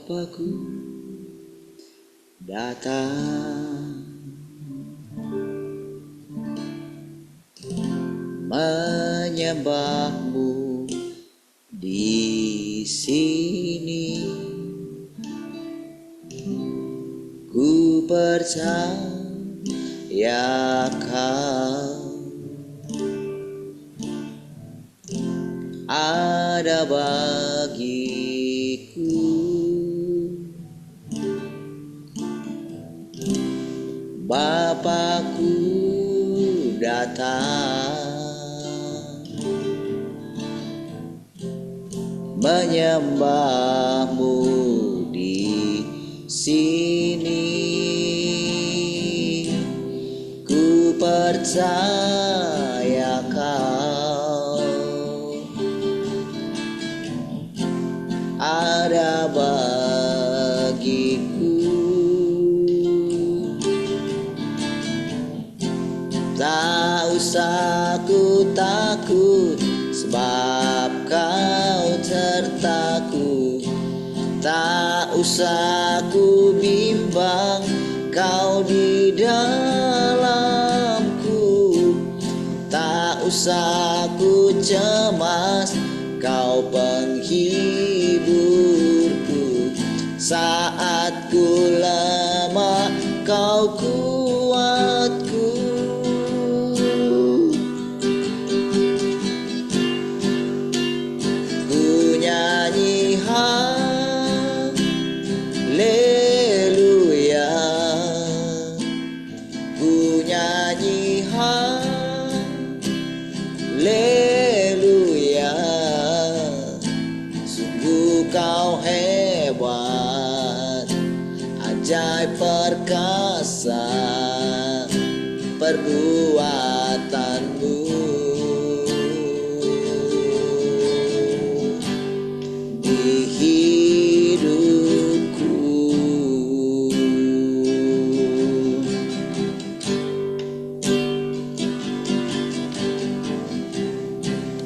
Bapakku datang menyembahmu di sini. Ku percaya kau ada bagiku. Bapakku datang menyembahmu di sini. Ku percaya kau ada bagiku. Tak usah ku takut, sebab kau sertaku. Tak usah ku bimbang, kau di dalamku. Tak usah ku cemas, kau penghiburku. Saat ku lemah, kau kuatku. Ku nyanyi haleluya, ku nyanyi haleluya. Sungguh kau hebat, ajaib perkasa perbuatanmu. Di hidupku,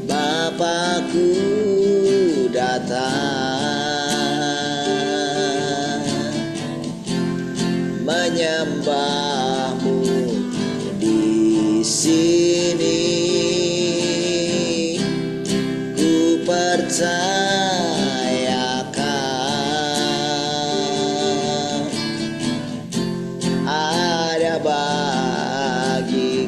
Bapakku datang menyembahmu di sini. Ku percaya kau ada bagiku.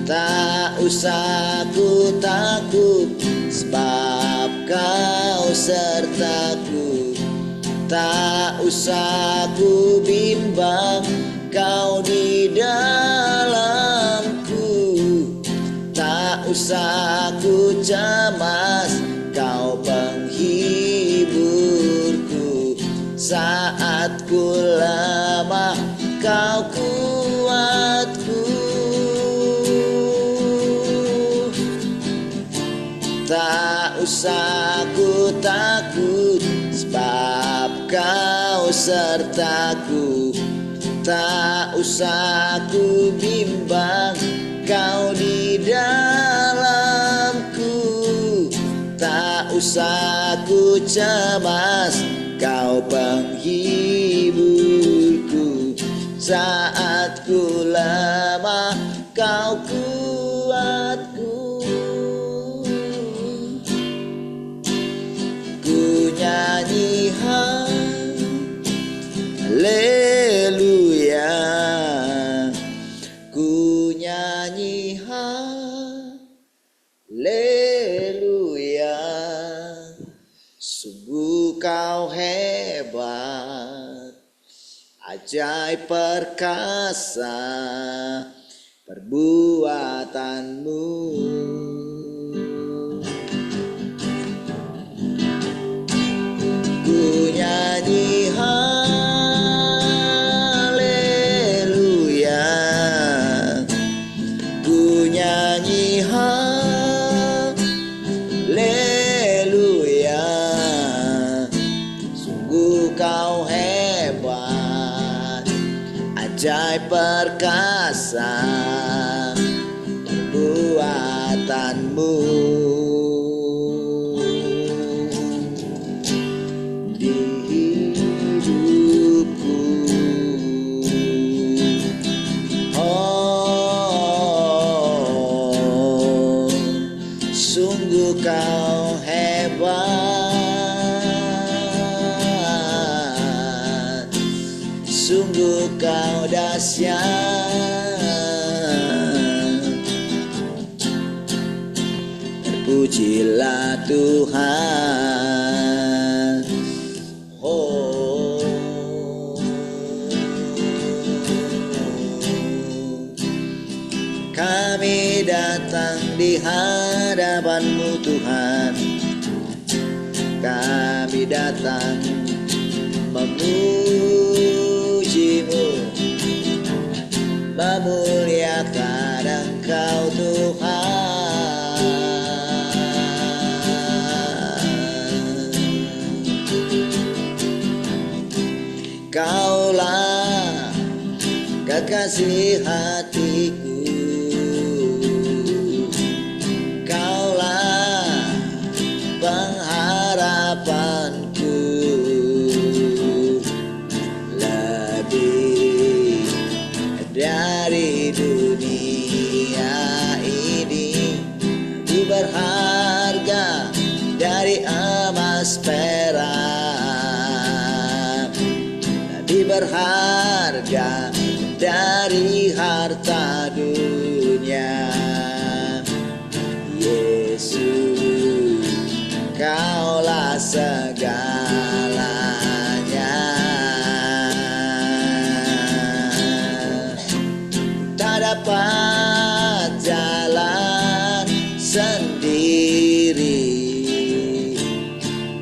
Tak usah ku takut, sebab kau sertaku. Tak usah ku bimbang, kau di dalamku. Tak usah ku cemas, kau penghiburku. Saat ku lemah, kau kuatku. Tak usah ku takut, sebab kau sertaku. Tak usah ku bimbang, kau di dalamku. Tak usah ku cemas, kau penghiburku. Saat ku lemah, kau kuatku. Nyanyi haleluya, ku nyanyi haleluya. Sungguh kau hebat, ajaib perkasa perbuatanmu. Ku nyanyi haleluya, ku nyanyi haleluya. Sungguh kau hebat, ajaib perkasa perbuatanmu. Kau dahsyat. Terpujilah Tuhan. Oh, kami datang di hadapan-Mu Tuhan. Kami datang memuji-Mu, memuliakan Engkau Tuhan. Kaulah kekasih hatiku, Kaulah pengharapanku. Lebih dari dunia ini, lebih berharga dari emas perak, lebih berharga dari harta dunia. Yesus, Kaulah segalanya. Tak dapat jalan sendiri,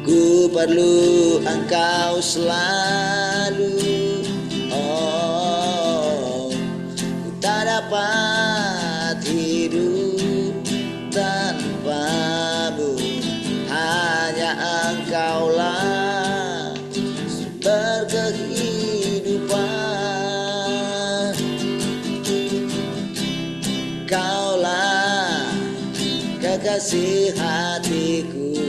ku perlu Engkau selalu. Oh, ku tak dapat hidup tanpa-Mu. Hanya Engkaulah sumber kehidupan. Kaulah kekasih hatiku,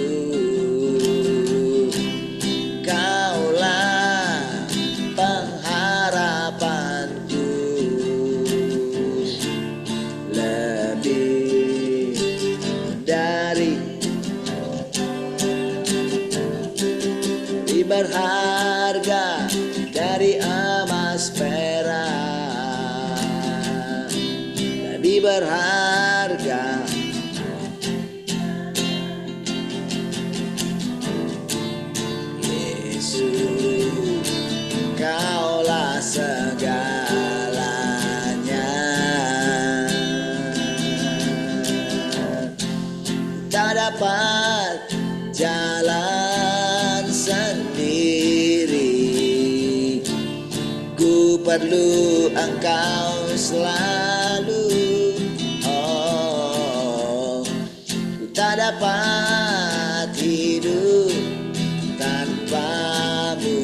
Kaulah pengharapanku. Lebih berharga dari emas perak, lebih berharga. Yesus, Kaulah segalanya. Tak dapat jalan sendiri, ku perlu Engkau selalu. Oh, ku tak dapat hidup tanpa-Mu.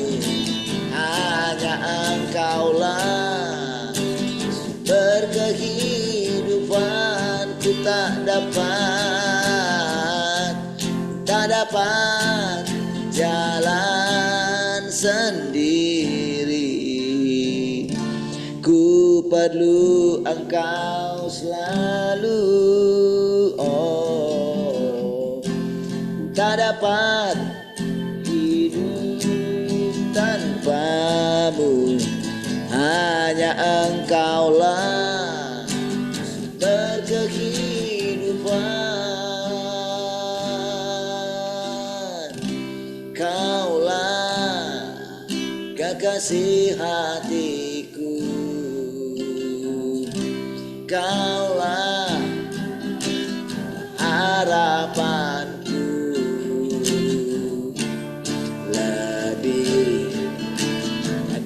Hanya Engkaulah sumber kehidupan. Ku tak dapat jalan sendiri, ku perlu Engkau selalu. Oh, ku tak dapat hidup tanpa-Mu. Hanya Engkaulah sumber kehidupan. Kaulah kekasih hatiku, Kaulah harapanku. Lebih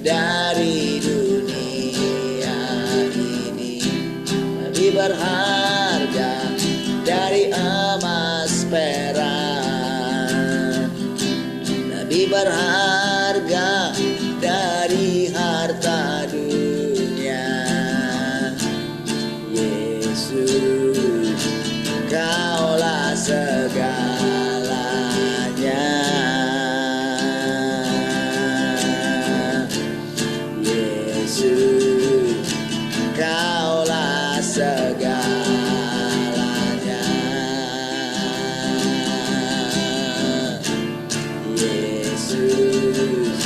dari dunia ini, lebih berharga dari emas perak, lebih berharga dari harta dunia. Yesus, Kaulah segalanya. Yesus, Kaulah segalanya. Yesus,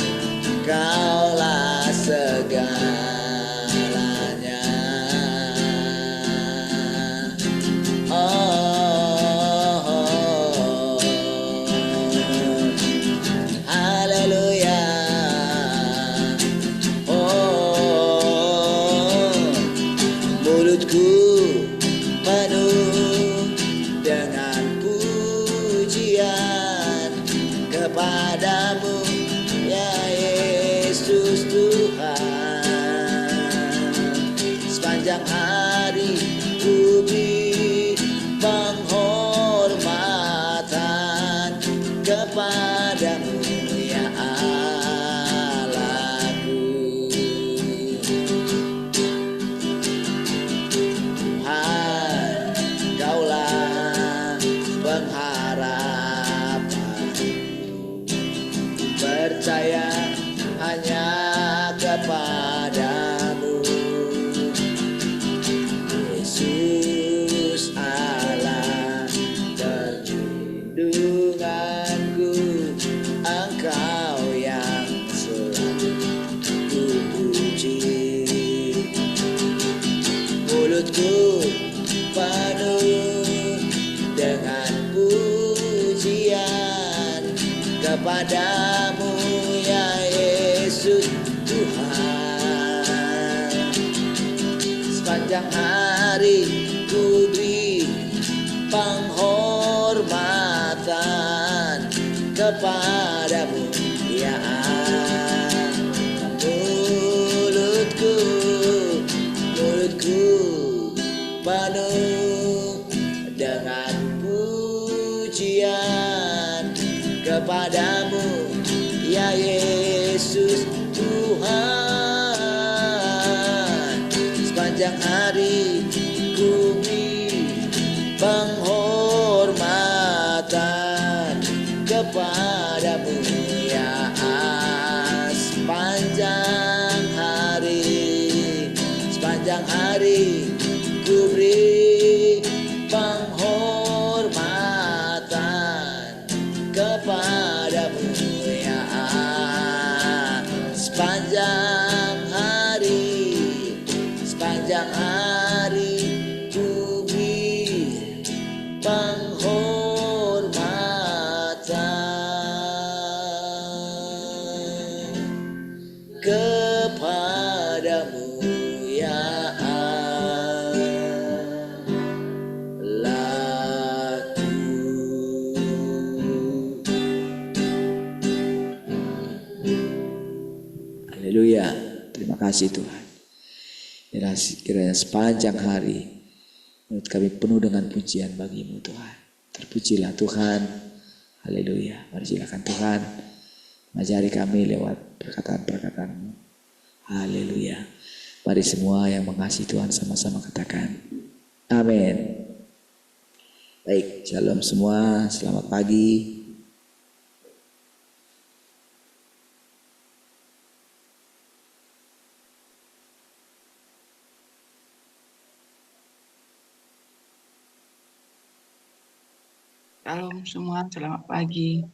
Kaulah segalanya. kepadamu, ya Yesus Tuhan. Sepanjang hari ku beri penghormatan kepadamu, ya Allahku. Tuhan, Kaulah pengharapanku, percaya hanya kepadamu, Yesus Allah perlindunganku, Engkau yang selalu ku puji. Mulutku penuh dengan pujian kepadamu, ya Yesus Tuhan. Sepanjang hari ku beri penghormatan kepadamu, ya mulutku penuh dengan pujian kepadamu, ya Yesus Tuhan. Sepanjang hari ku beri penghormatan kepadamu, ya sepanjang hari ku beri penghormatan kepadamu, ya sepanjang hari ku beri penghormatan kepadamu, ya Haleluya. Terima kasih Tuhan. Kiranya sepanjang hari mulut kami penuh dengan pujian bagi-Mu Tuhan. Terpujilah Tuhan. Haleluya. Mari silakan Tuhan mengajari kami lewat perkataan-perkataan-Mu. Haleluya. Mari semua yang mengasihi Tuhan sama-sama katakan amin. Baik, shalom semua. Selamat pagi. Shalom semua, selamat pagi.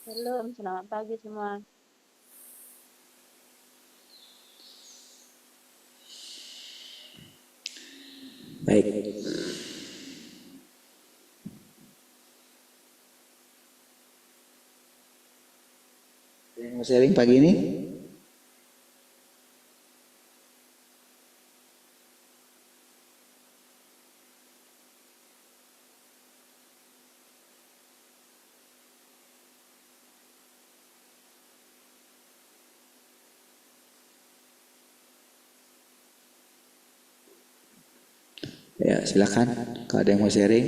Shalom, selamat pagi semua. Baik. Yang mau sharing pagi ini? Ya, silakan kalau ada yang mau sharing.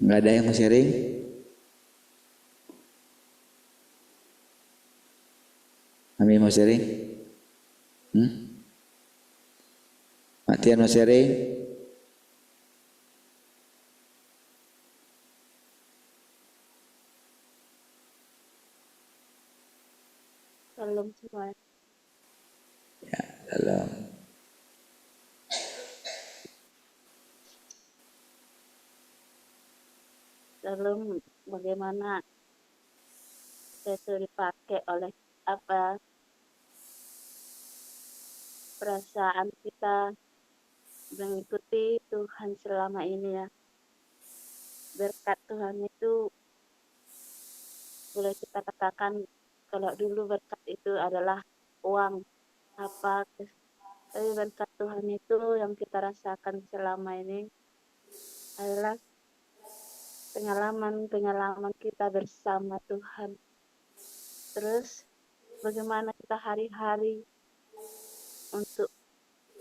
Enggak ada yang mau sharing? Kami mau sharing? Matian mau sharing? Shalom semua. Ya, shalom. Shalom, bagaimana itu dipakai oleh apa perasaan kita mengikuti Tuhan selama ini ya. berkat Tuhan itu boleh kita katakan kalau dulu berkat itu adalah uang apa, tapi berkat Tuhan itu yang kita rasakan selama ini adalah pengalaman-pengalaman kita bersama Tuhan. Terus bagaimana kita hari-hari untuk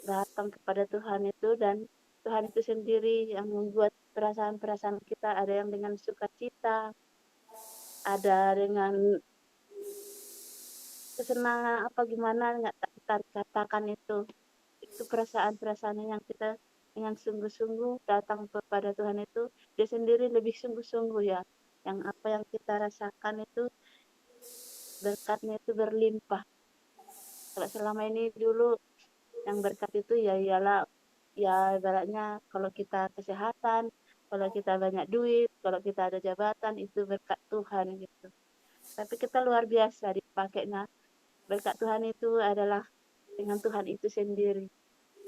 datang kepada Tuhan itu, dan Tuhan itu sendiri yang membuat perasaan-perasaan kita, ada yang dengan sukacita, ada dengan kesenangan apa gimana nggak kita katakan itu. Itu perasaan-perasaan yang kita dengan sungguh-sungguh datang kepada Tuhan itu, dia sendiri lebih sungguh-sungguh ya. Yang apa yang kita rasakan itu berkatnya itu berlimpah. Kalau selama ini dulu yang berkat itu ya ialah ya ibaratnya kalau kita kesehatan, kalau kita banyak duit, kalau kita ada jabatan itu berkat Tuhan gitu. Tapi kita luar biasa dipakainya. Berkat Tuhan itu adalah dengan Tuhan itu sendiri.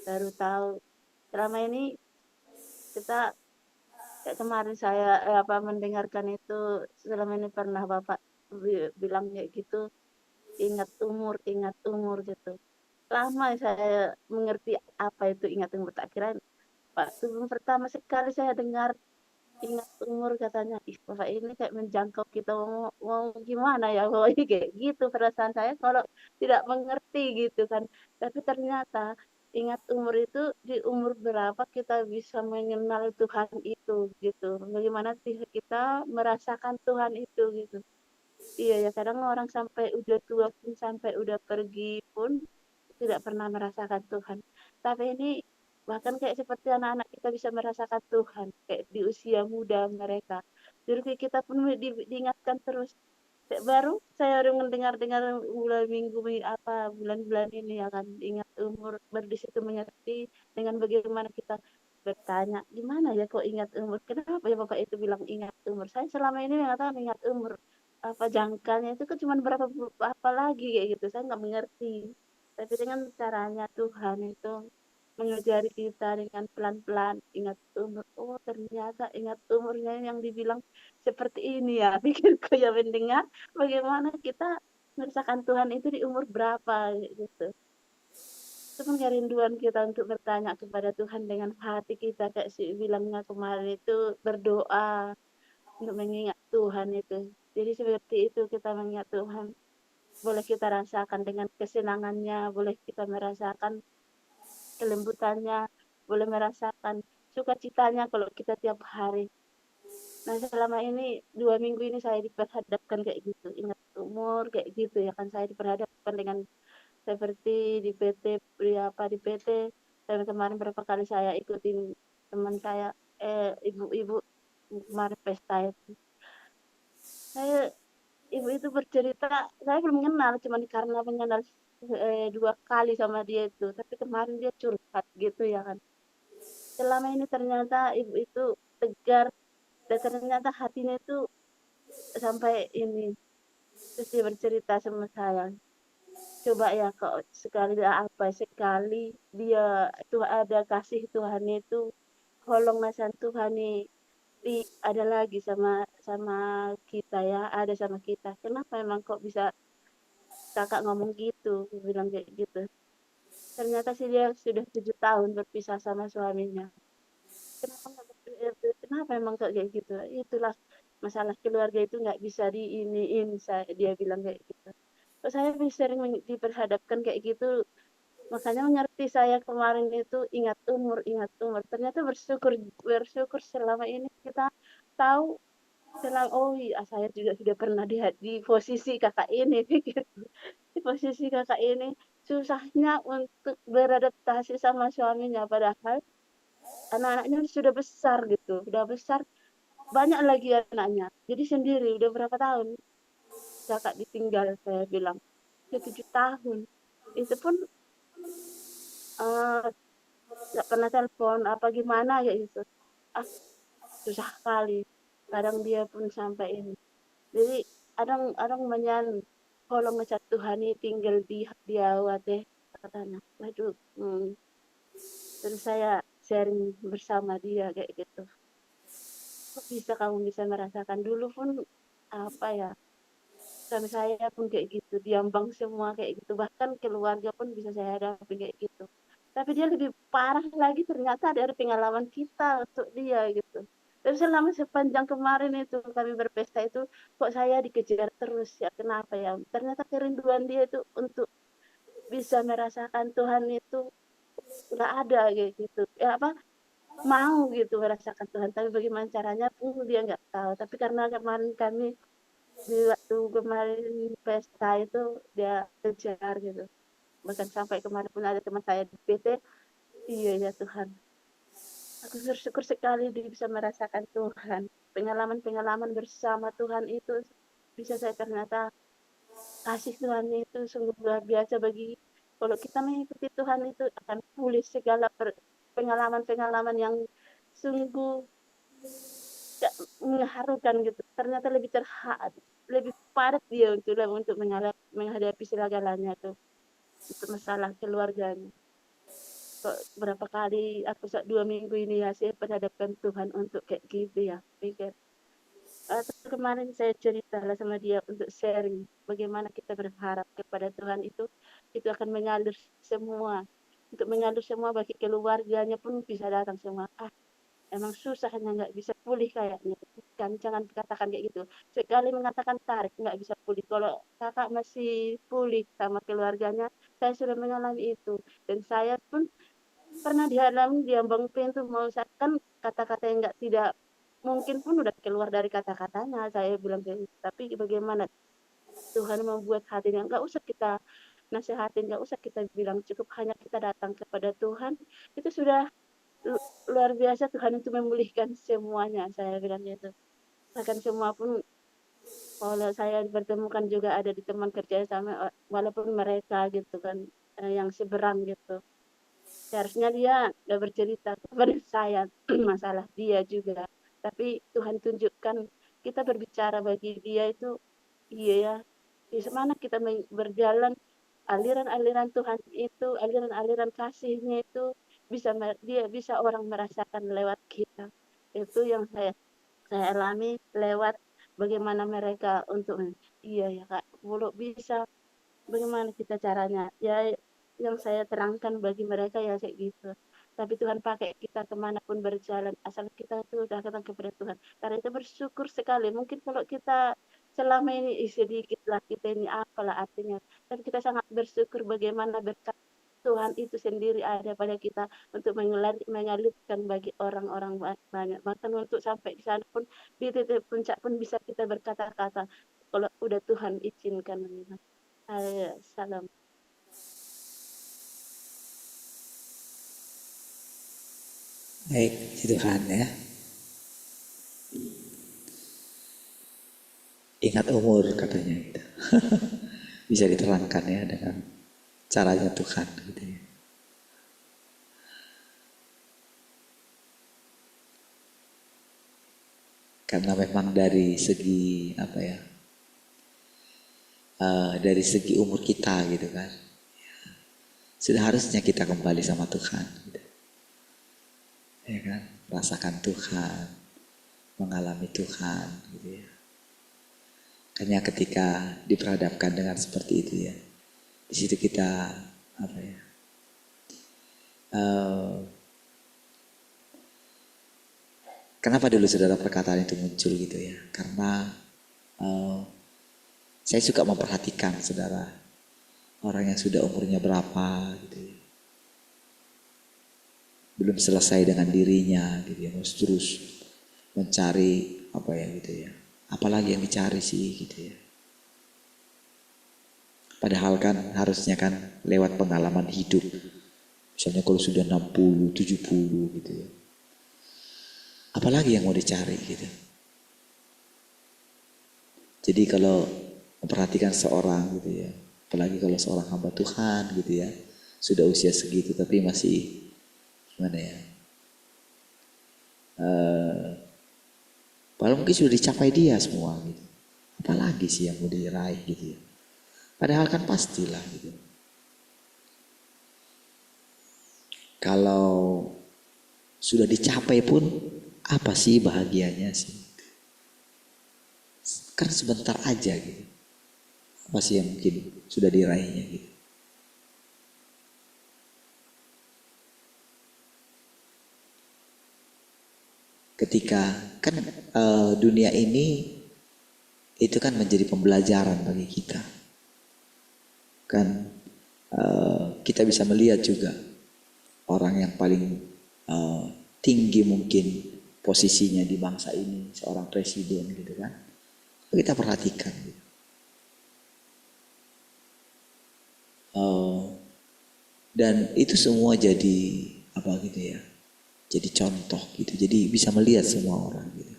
Baru tahu selama ini kita kayak kemarin saya apa mendengarkan itu, selama ini pernah Bapak bilang kayak gitu, ingat umur gitu. Lama saya mengerti apa itu ingat umur, tak kira waktu pertama sekali saya dengar ingat umur katanya, ih Bapak ini kayak menjangkau kita mau gimana ya, pokoknya kayak gitu perasaan saya kalau tidak mengerti gitu kan. Tapi ternyata ingat umur itu di umur berapa kita bisa mengenal Tuhan itu gitu. Bagaimana kita merasakan Tuhan itu gitu. Iya ya, kadang orang sampai udah tua pun, sampai udah pergi pun tidak pernah merasakan Tuhan. Tapi ini bahkan kayak seperti anak-anak kita bisa merasakan Tuhan, kayak di usia muda mereka. Jadi kayak kita pun diingatkan terus. Kayak baru saya udah mendengar-dengar bulan minggu apa bulan-bulan ini ya kan, ingat umur, baru di situ mengerti dengan bagaimana kita bertanya, gimana ya kok ingat umur? Kenapa ya Bapak itu bilang ingat umur? Saya selama ini mengatakan ingat umur. Apa jangkanya itu kan cuma berapa apa lagi kayak gitu. Saya nggak mengerti. Tapi dengan caranya Tuhan itu mengajari kita dengan pelan-pelan ingat umur. Oh, ternyata ingat umurnya yang dibilang seperti ini ya. Pikirku ya mendengar bagaimana kita merasakan Tuhan itu di umur berapa gitu. Itu kan kerinduan kita untuk bertanya kepada Tuhan dengan hati kita kayak si bilangnya kemarin itu berdoa untuk mengingat Tuhan itu. Jadi seperti itu kita mengingat Tuhan. Boleh kita rasakan dengan kesenangannya, boleh kita merasakan kelembutannya, boleh merasakan sukacitanya kalau kita tiap hari. Nah, selama ini 2 minggu ini saya diperhadapkan kayak gitu, ingat umur kayak gitu ya kan, saya diperhadapkan dengan seperti di PT, di apa di PT. Dan kemarin berapa kali saya ikutin teman saya, ibu-ibu kemarin pesta itu. Saya ibu itu bercerita, saya belum kenal, cuman karena mengenal 2 kali sama dia itu. Tapi kemarin dia curhat gitu ya kan. Selama ini ternyata ibu itu tegar, dan ternyata hatinya itu sampai ini. Terus dia bercerita sama saya, coba ya kok sekali apa sekali dia itu ada kasih Tuhan itu, tolong nasan Tuhan nih ada lagi sama sama kita ya, ada sama kita. Kenapa emang kok bisa kakak ngomong gitu? Aku bilang kayak gitu. Ternyata sih dia sudah 7 tahun berpisah sama suaminya. Kenapa kenapa emang kok kayak gitu? Itulah masalah keluarga itu nggak bisa diiniin, dia bilang kayak gitu. Terus saya sering diperhadapkan kayak gitu, makanya mengerti saya kemarin itu ingat umur, ingat umur. Ternyata bersyukur bersyukur selama ini kita tahu, selama oh iya saya juga sudah pernah di posisi kakak ini gitu. Di posisi kakak ini susahnya untuk beradaptasi sama suaminya, padahal anak-anaknya sudah besar gitu, sudah besar, banyak lagi anaknya. Jadi sendiri udah berapa tahun kakak ditinggal, saya bilang. Udah 7 tahun. Itu pun eh, nggak pernah telepon apa gimana ya itu. Ah, susah kali. Kadang dia pun sampai ini. Jadi kadang menyan kalau ngecat Tuhan ini tinggal di awat deh katanya. Waduh, terus saya sharing bersama dia kayak gitu. kok bisa kamu bisa merasakan? Dulu pun apa ya, suami saya pun kayak gitu, diambang semua kayak gitu, bahkan keluarga pun bisa saya hadapi kayak gitu. Tapi dia lebih parah lagi ternyata dari pengalaman kita untuk dia gitu. Tapi selama sepanjang kemarin itu kami berpesta itu, kok saya dikejar terus ya, kenapa ya? Ternyata kerinduan dia itu untuk bisa merasakan Tuhan itu nggak ada kayak gitu. Ya apa, mau gitu merasakan Tuhan, tapi bagaimana caranya pun dia nggak tahu. Tapi karena kemarin kami di waktu kemarin pesta itu dia kejar gitu. Bahkan sampai kemarin pun ada teman saya di PT, iya ya Tuhan, aku bersyukur sekali dia bisa merasakan Tuhan. Pengalaman-pengalaman bersama Tuhan itu bisa saya ternyata kasih Tuhan itu sungguh luar biasa bagi kalau kita mengikuti Tuhan itu akan pulih segala pengalaman-pengalaman yang sungguh gak mengharukan gitu. Ternyata lebih terhad, lebih padat dia untuk menghadapi segala-galanya tuh untuk masalah keluarganya. Kok berapa kali aku 2 minggu ini ya saya berhadapkan Tuhan untuk kayak gitu ya. Pikir kemarin saya cerita lah sama dia untuk sharing bagaimana kita berharap kepada Tuhan itu akan mengalir semua. Untuk mengalir semua bagi keluarganya pun bisa datang semua. Ah, emang susah hanya nggak bisa pulih kayaknya. Kan jangan katakan kayak gitu. Sekali mengatakan tarik nggak bisa pulih. Kalau kakak masih pulih sama keluarganya, saya sudah mengalami itu. Dan saya pun pernah dialami diambang pintu mau kan kata-kata yang nggak tidak mungkin pun udah keluar dari kata-katanya saya bilang kayak gitu. Tapi bagaimana Tuhan membuat hatinya nggak usah kita nasihatin, nggak usah kita bilang, cukup hanya kita datang kepada Tuhan itu sudah luar biasa. Tuhan itu memulihkan semuanya saya bilang gitu. Bahkan semua pun kalau saya bertemukan juga ada di teman kerja sama walaupun mereka gitu kan yang seberang gitu. Seharusnya dia nggak bercerita kepada saya masalah dia juga. Tapi Tuhan tunjukkan kita berbicara bagi dia itu iya ya. Di mana kita berjalan aliran-aliran Tuhan itu, aliran-aliran kasihnya itu dia bisa orang merasakan lewat kita. Itu yang saya alami lewat bagaimana mereka untuk iya ya Kak, kalau bisa bagaimana kita caranya? Ya, yang saya terangkan bagi mereka ya kayak gitu. Tapi Tuhan pakai kita kemanapun berjalan, asal kita itu udah datang kepada Tuhan. Karena itu bersyukur sekali. Mungkin kalau kita selama ini sedikit lah kita ini apalah artinya. Tapi kita sangat bersyukur bagaimana berkat Tuhan itu sendiri ada pada kita untuk mengalirkan bagi orang-orang banyak. Bahkan untuk sampai di sana pun di titik puncak pun bisa kita berkata-kata kalau udah Tuhan izinkan. Salam. Baik, itu Tuhan ya. Ingat umur katanya gitu. Bisa diterangkan ya dengan caranya Tuhan gitu ya. Karena memang dari segi apa ya, dari segi umur kita gitu kan, sudah harusnya kita kembali sama Tuhan gitu. Ya kan, rasakan Tuhan, mengalami Tuhan gitu ya. Hanya ketika diperhadapkan dengan seperti itu ya, di situ kita apa ya, kenapa dulu saudara perkataan itu muncul gitu ya? Karena saya suka memperhatikan saudara, orang yang sudah umurnya berapa gitu ya, belum selesai dengan dirinya gitu ya, harus terus mencari apa ya gitu ya, apalagi yang dicari sih gitu ya. Padahal kan harusnya kan lewat pengalaman hidup, misalnya kalau sudah 60, 70 gitu ya, apalagi yang mau dicari gitu. Jadi kalau memperhatikan seorang gitu ya, apalagi kalau seorang hamba Tuhan gitu ya, sudah usia segitu tapi masih gimana ya, padahal mungkin sudah dicapai dia semua gitu, apalagi sih yang mau diraih gitu ya. Padahal kan pastilah gitu. Kalau sudah dicapai pun Apa sih bahagianya sih? Kan sebentar aja gitu. Apa sih yang mungkin sudah diraihnya gitu? Ketika kan dunia ini itu kan menjadi pembelajaran bagi kita. Kan kita bisa melihat juga orang yang paling tinggi mungkin posisinya di bangsa ini, seorang presiden gitu kan. Kita perhatikan gitu. Dan itu semua jadi apa gitu ya, jadi contoh gitu, jadi bisa melihat semua orang gitu.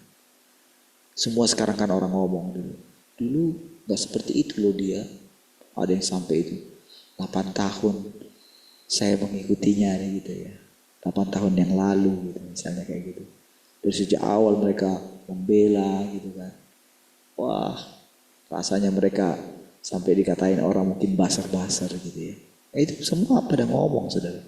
Semua sekarang kan orang ngomong dulu gak seperti itu loh dia, ada yang sampai itu 8 tahun saya mengikutinya nih gitu ya, 8 tahun yang lalu gitu misalnya kayak gitu. Dari sejak awal mereka membela gitu kan, wah rasanya mereka sampai dikatain orang mungkin basar-basar gitu ya. Itu semua pada ngomong saudara.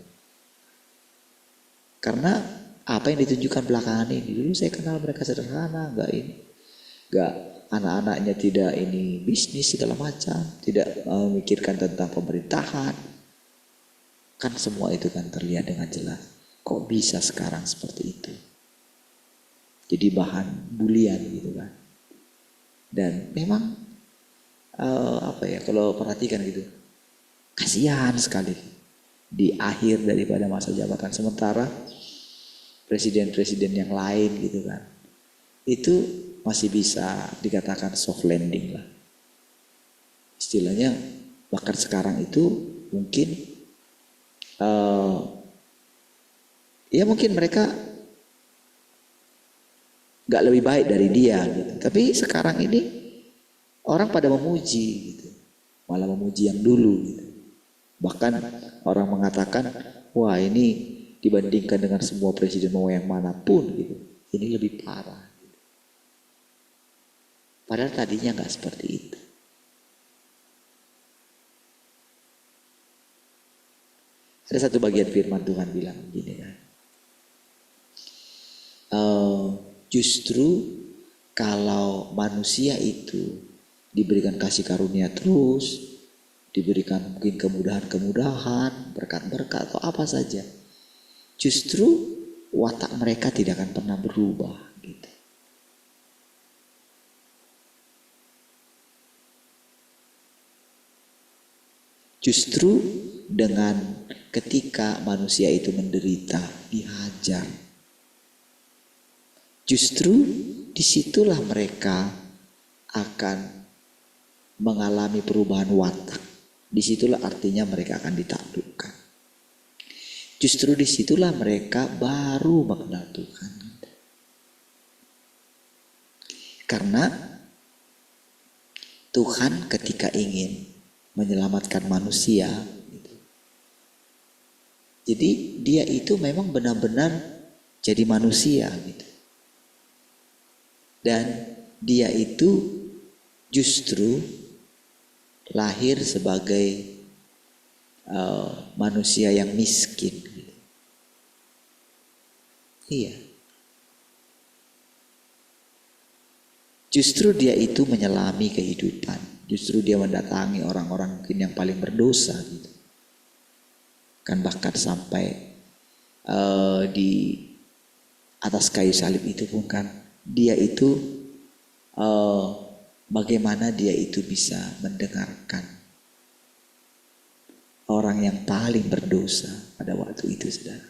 Karena apa yang ditunjukkan belakangan ini, dulu saya kenal mereka sederhana, enggak anak-anaknya tidak ini bisnis segala macam, tidak memikirkan tentang pemerintahan. Kan semua itu kan terlihat dengan jelas. Kok bisa sekarang seperti itu? Jadi bahan bulian gitu kan. Dan memang apa ya, kalau perhatikan gitu, kasihan sekali di akhir daripada masa jabatan, sementara presiden-presiden yang lain gitu kan, itu masih bisa dikatakan soft landing lah istilahnya. Bahkan sekarang itu mungkin ya mungkin mereka gak lebih baik dari dia gitu, tapi sekarang ini orang pada memuji gitu, malah memuji yang dulu gitu. Bahkan orang mengatakan, wah ini dibandingkan dengan semua presiden mau yang manapun gitu, ini lebih parah. Padahal tadinya nggak seperti itu. Ada satu bagian firman Tuhan bilang begini kan, justru kalau manusia itu diberikan kasih karunia terus, diberikan mungkin kemudahan-kemudahan, berkat-berkat atau apa saja, justru watak mereka tidak akan pernah berubah gitu. Justru dengan ketika manusia itu menderita, dihajar, justru disitulah mereka akan mengalami perubahan watak. Disitulah artinya mereka akan ditaklukkan. Justru disitulah mereka baru mengenal Tuhan. Karena Tuhan ketika ingin menyelamatkan manusia, jadi dia itu memang benar-benar jadi manusia gitu. Dan dia itu justru lahir sebagai manusia yang miskin gitu. Iya. Justru dia itu menyelami kehidupan. Justru dia mendatangi orang-orang mungkin yang paling berdosa gitu. Kan bahkan sampai di atas kayu salib itu pun kan dia itu bagaimana dia itu bisa mendengarkan orang yang paling berdosa pada waktu itu, saudara.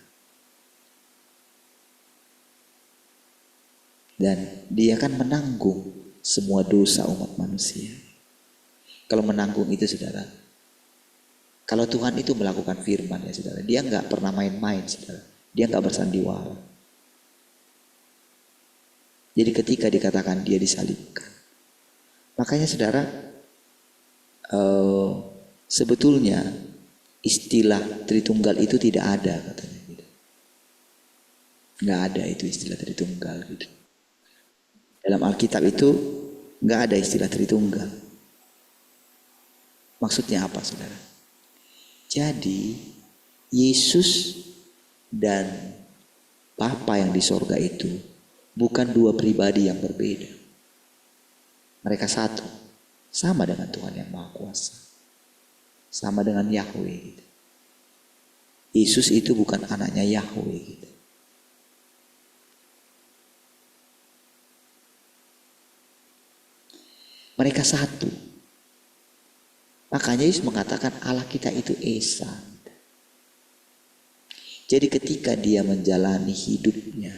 Dan dia kan menanggung semua dosa umat manusia. Kalau menanggung itu, saudara, kalau Tuhan itu melakukan firman ya saudara, dia nggak pernah main-main saudara, dia nggak bersandiwara. Jadi ketika dikatakan dia disalibkan, makanya saudara, sebetulnya istilah Tritunggal itu tidak ada katanya gitu. Nggak ada itu istilah Tritunggal gitu. Dalam Alkitab itu nggak ada istilah Tritunggal. Maksudnya apa saudara? Jadi Yesus dan Bapa yang di sorga itu bukan dua pribadi yang berbeda. Mereka satu, sama dengan Tuhan yang Maha Kuasa, sama dengan Yahweh gitu. Yesus itu bukan anaknya Yahweh gitu. Mereka satu. Makanya Yesus mengatakan Allah kita itu Esa. Jadi ketika dia menjalani hidupnya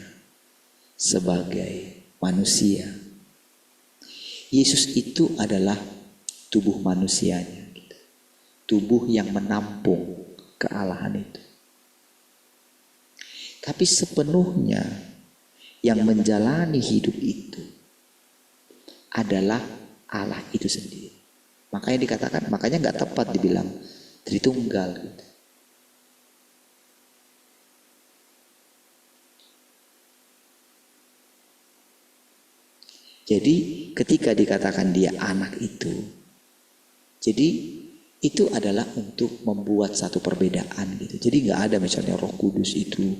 sebagai manusia, Yesus itu adalah tubuh manusianya, gitu. Tubuh yang menampung kealahan itu. Tapi sepenuhnya yang menjalani hidup itu adalah Allah itu sendiri. Makanya dikatakan, makanya nggak tepat dibilang Tritunggal gitu. Jadi ketika dikatakan dia anak itu, jadi itu adalah untuk membuat satu perbedaan gitu. Jadi nggak ada misalnya Roh Kudus itu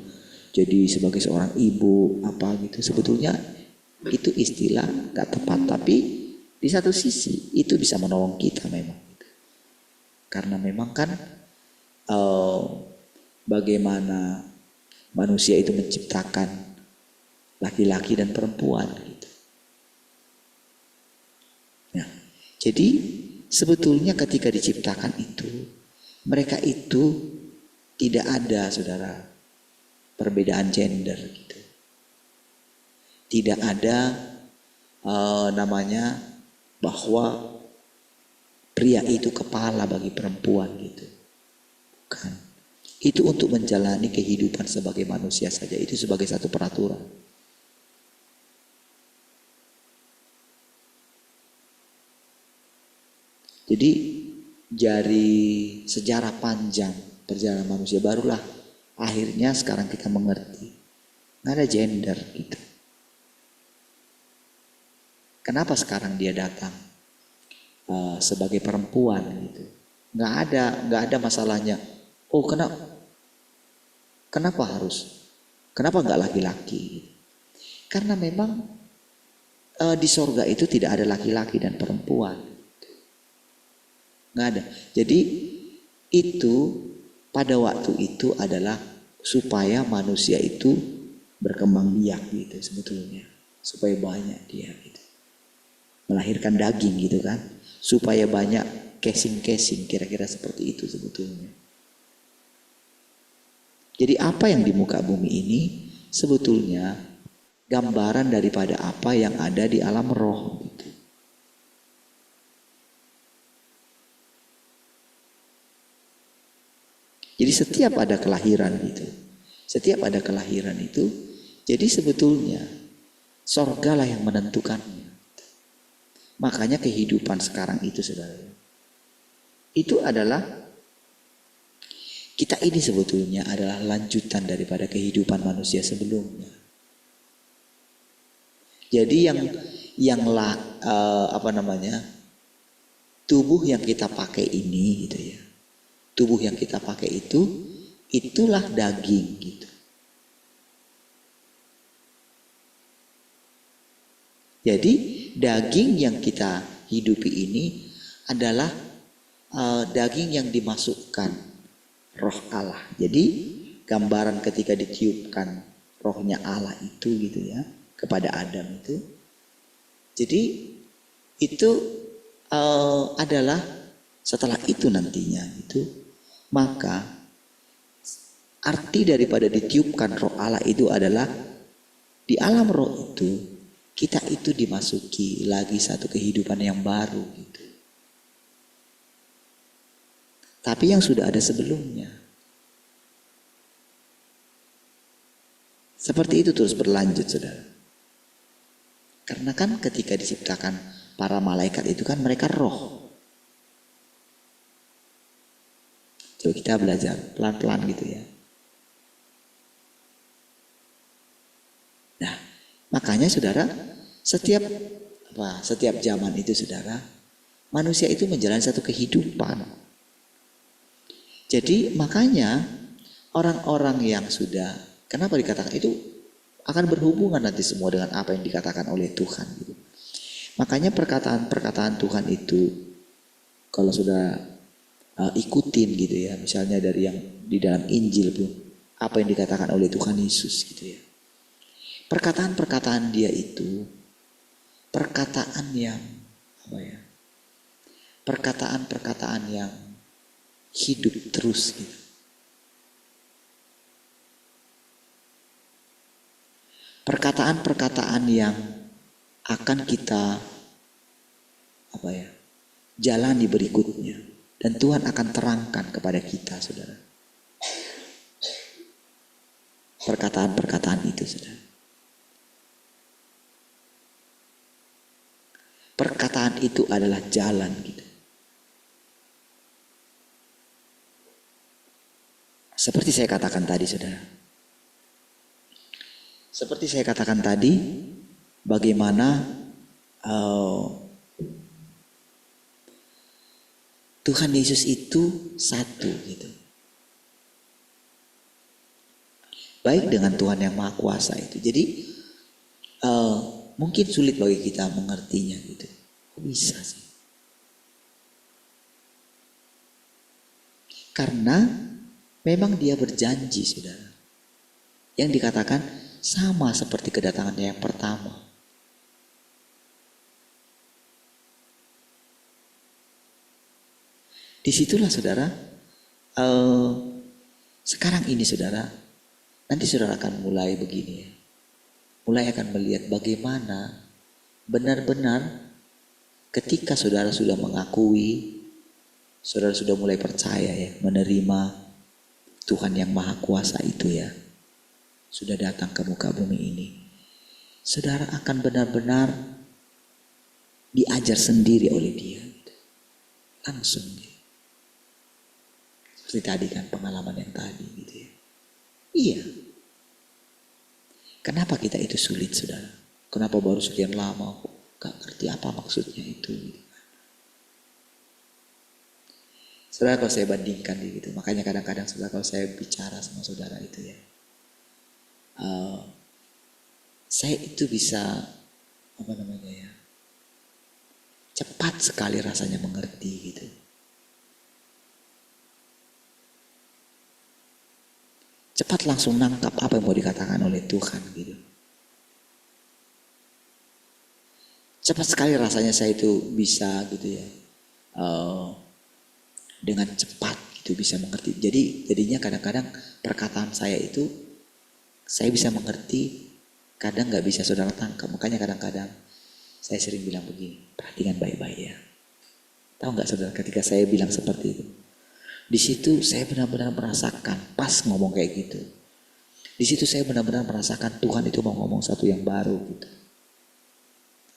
jadi sebagai seorang ibu apa gitu. Sebetulnya itu istilah nggak tepat, tapi di satu sisi itu bisa menolong kita memang. Karena memang kan bagaimana manusia itu menciptakan laki-laki dan perempuan gitu. Nah, jadi sebetulnya ketika diciptakan itu, mereka itu tidak ada, saudara, perbedaan gender gitu. Tidak ada namanya bahwa pria itu kepala bagi perempuan gitu. Bukan. Itu untuk menjalani kehidupan sebagai manusia saja. Itu sebagai satu peraturan. Jadi dari sejarah panjang perjalanan manusia barulah akhirnya sekarang kita mengerti. Nggak ada gender gitu. Kenapa sekarang dia datang sebagai perempuan gitu? Nggak ada masalahnya. Oh kenapa harus? Kenapa nggak laki-laki? Karena memang di sorga itu tidak ada laki-laki dan perempuan. Nggak ada. Jadi itu pada waktu itu adalah supaya manusia itu berkembang biak gitu sebetulnya. Supaya banyak dia gitu. Melahirkan daging gitu kan. Supaya banyak casing-casing, kira-kira seperti itu sebetulnya. Jadi apa yang di muka bumi ini sebetulnya gambaran daripada apa yang ada di alam roh gitu. Jadi setiap ada kelahiran gitu. Setiap ada kelahiran itu, jadi sebetulnya sorgalah yang menentukannya. Makanya kehidupan sekarang itu, saudara, itu adalah kita ini sebetulnya adalah lanjutan daripada kehidupan manusia sebelumnya. Jadi tubuh yang kita pakai ini gitu ya. Tubuh yang kita pakai itulah daging gitu. Jadi daging yang kita hidupi ini adalah daging yang dimasukkan roh Allah. Jadi gambaran ketika ditiupkan rohnya Allah itu gitu ya kepada Adam itu. Jadi itu adalah setelah itu nantinya itu. Maka arti daripada ditiupkan roh Allah itu adalah di alam roh itu kita itu dimasuki lagi satu kehidupan yang baru gitu. Tapi yang sudah ada sebelumnya. Seperti itu terus berlanjut, saudara. Karena kan ketika diciptakan para malaikat itu kan mereka roh. Coba kita belajar pelan-pelan gitu ya. Nah, makanya saudara, setiap zaman itu saudara, manusia itu menjalani satu kehidupan. Jadi makanya orang-orang yang sudah, kenapa dikatakan itu Akan berhubungan nanti semua dengan apa yang dikatakan oleh Tuhan gitu. Makanya perkataan-perkataan Tuhan itu kalau sudah ikutin gitu ya, misalnya dari yang di dalam Injil pun apa yang dikatakan oleh Tuhan Yesus gitu ya. Perkataan-perkataan dia itu perkataan yang apa ya? Perkataan-perkataan yang hidup terus gitu. Perkataan-perkataan yang akan kita apa ya? Jalani berikutnya dan Tuhan akan terangkan kepada kita, Saudara. Perkataan-perkataan itu, Saudara. Perkataan itu adalah jalan gitu. Seperti saya katakan tadi, Saudara. Seperti saya katakan tadi, bagaimana Tuhan Yesus itu satu gitu. Baik dengan Tuhan yang Maha Kuasa itu. Jadi mungkin sulit bagi kita mengertinya gitu. Kok bisa sih? Karena memang dia berjanji, Saudara. Yang dikatakan sama seperti kedatangannya yang pertama. Disitulah, Saudara, sekarang ini, Saudara, nanti Saudara akan mulai begini ya. Mulai akan melihat bagaimana benar-benar ketika Saudara sudah mengakui, Saudara sudah mulai percaya ya, menerima Tuhan yang Maha Kuasa itu ya, sudah datang ke muka bumi ini. Saudara akan benar-benar diajar sendiri oleh dia. Langsung gitu. Seperti tadi kan pengalaman yang tadi gitu ya. Iya. Kenapa kita itu sulit, Saudara? Kenapa baru sekian lama kok gak ngerti apa maksudnya itu gitu. Saudara, kalau saya bandingkan gitu, makanya kadang-kadang Saudara kalau saya bicara sama Saudara itu ya, saya itu bisa apa namanya ya, cepat sekali rasanya mengerti gitu. Cepat langsung nangkap apa yang mau dikatakan oleh Tuhan gitu. Cepat sekali rasanya saya itu bisa gitu ya, dengan cepat gitu bisa mengerti. Jadinya kadang-kadang perkataan saya itu saya bisa mengerti, kadang nggak bisa Saudara tangkap. Makanya kadang-kadang saya sering bilang begini, perhatikan baik-baik ya. Tahu nggak Saudara, ketika saya bilang seperti itu, di situ saya benar-benar merasakan pas ngomong kayak gitu. Di situ saya benar-benar merasakan Tuhan itu mau ngomong satu yang baru gitu.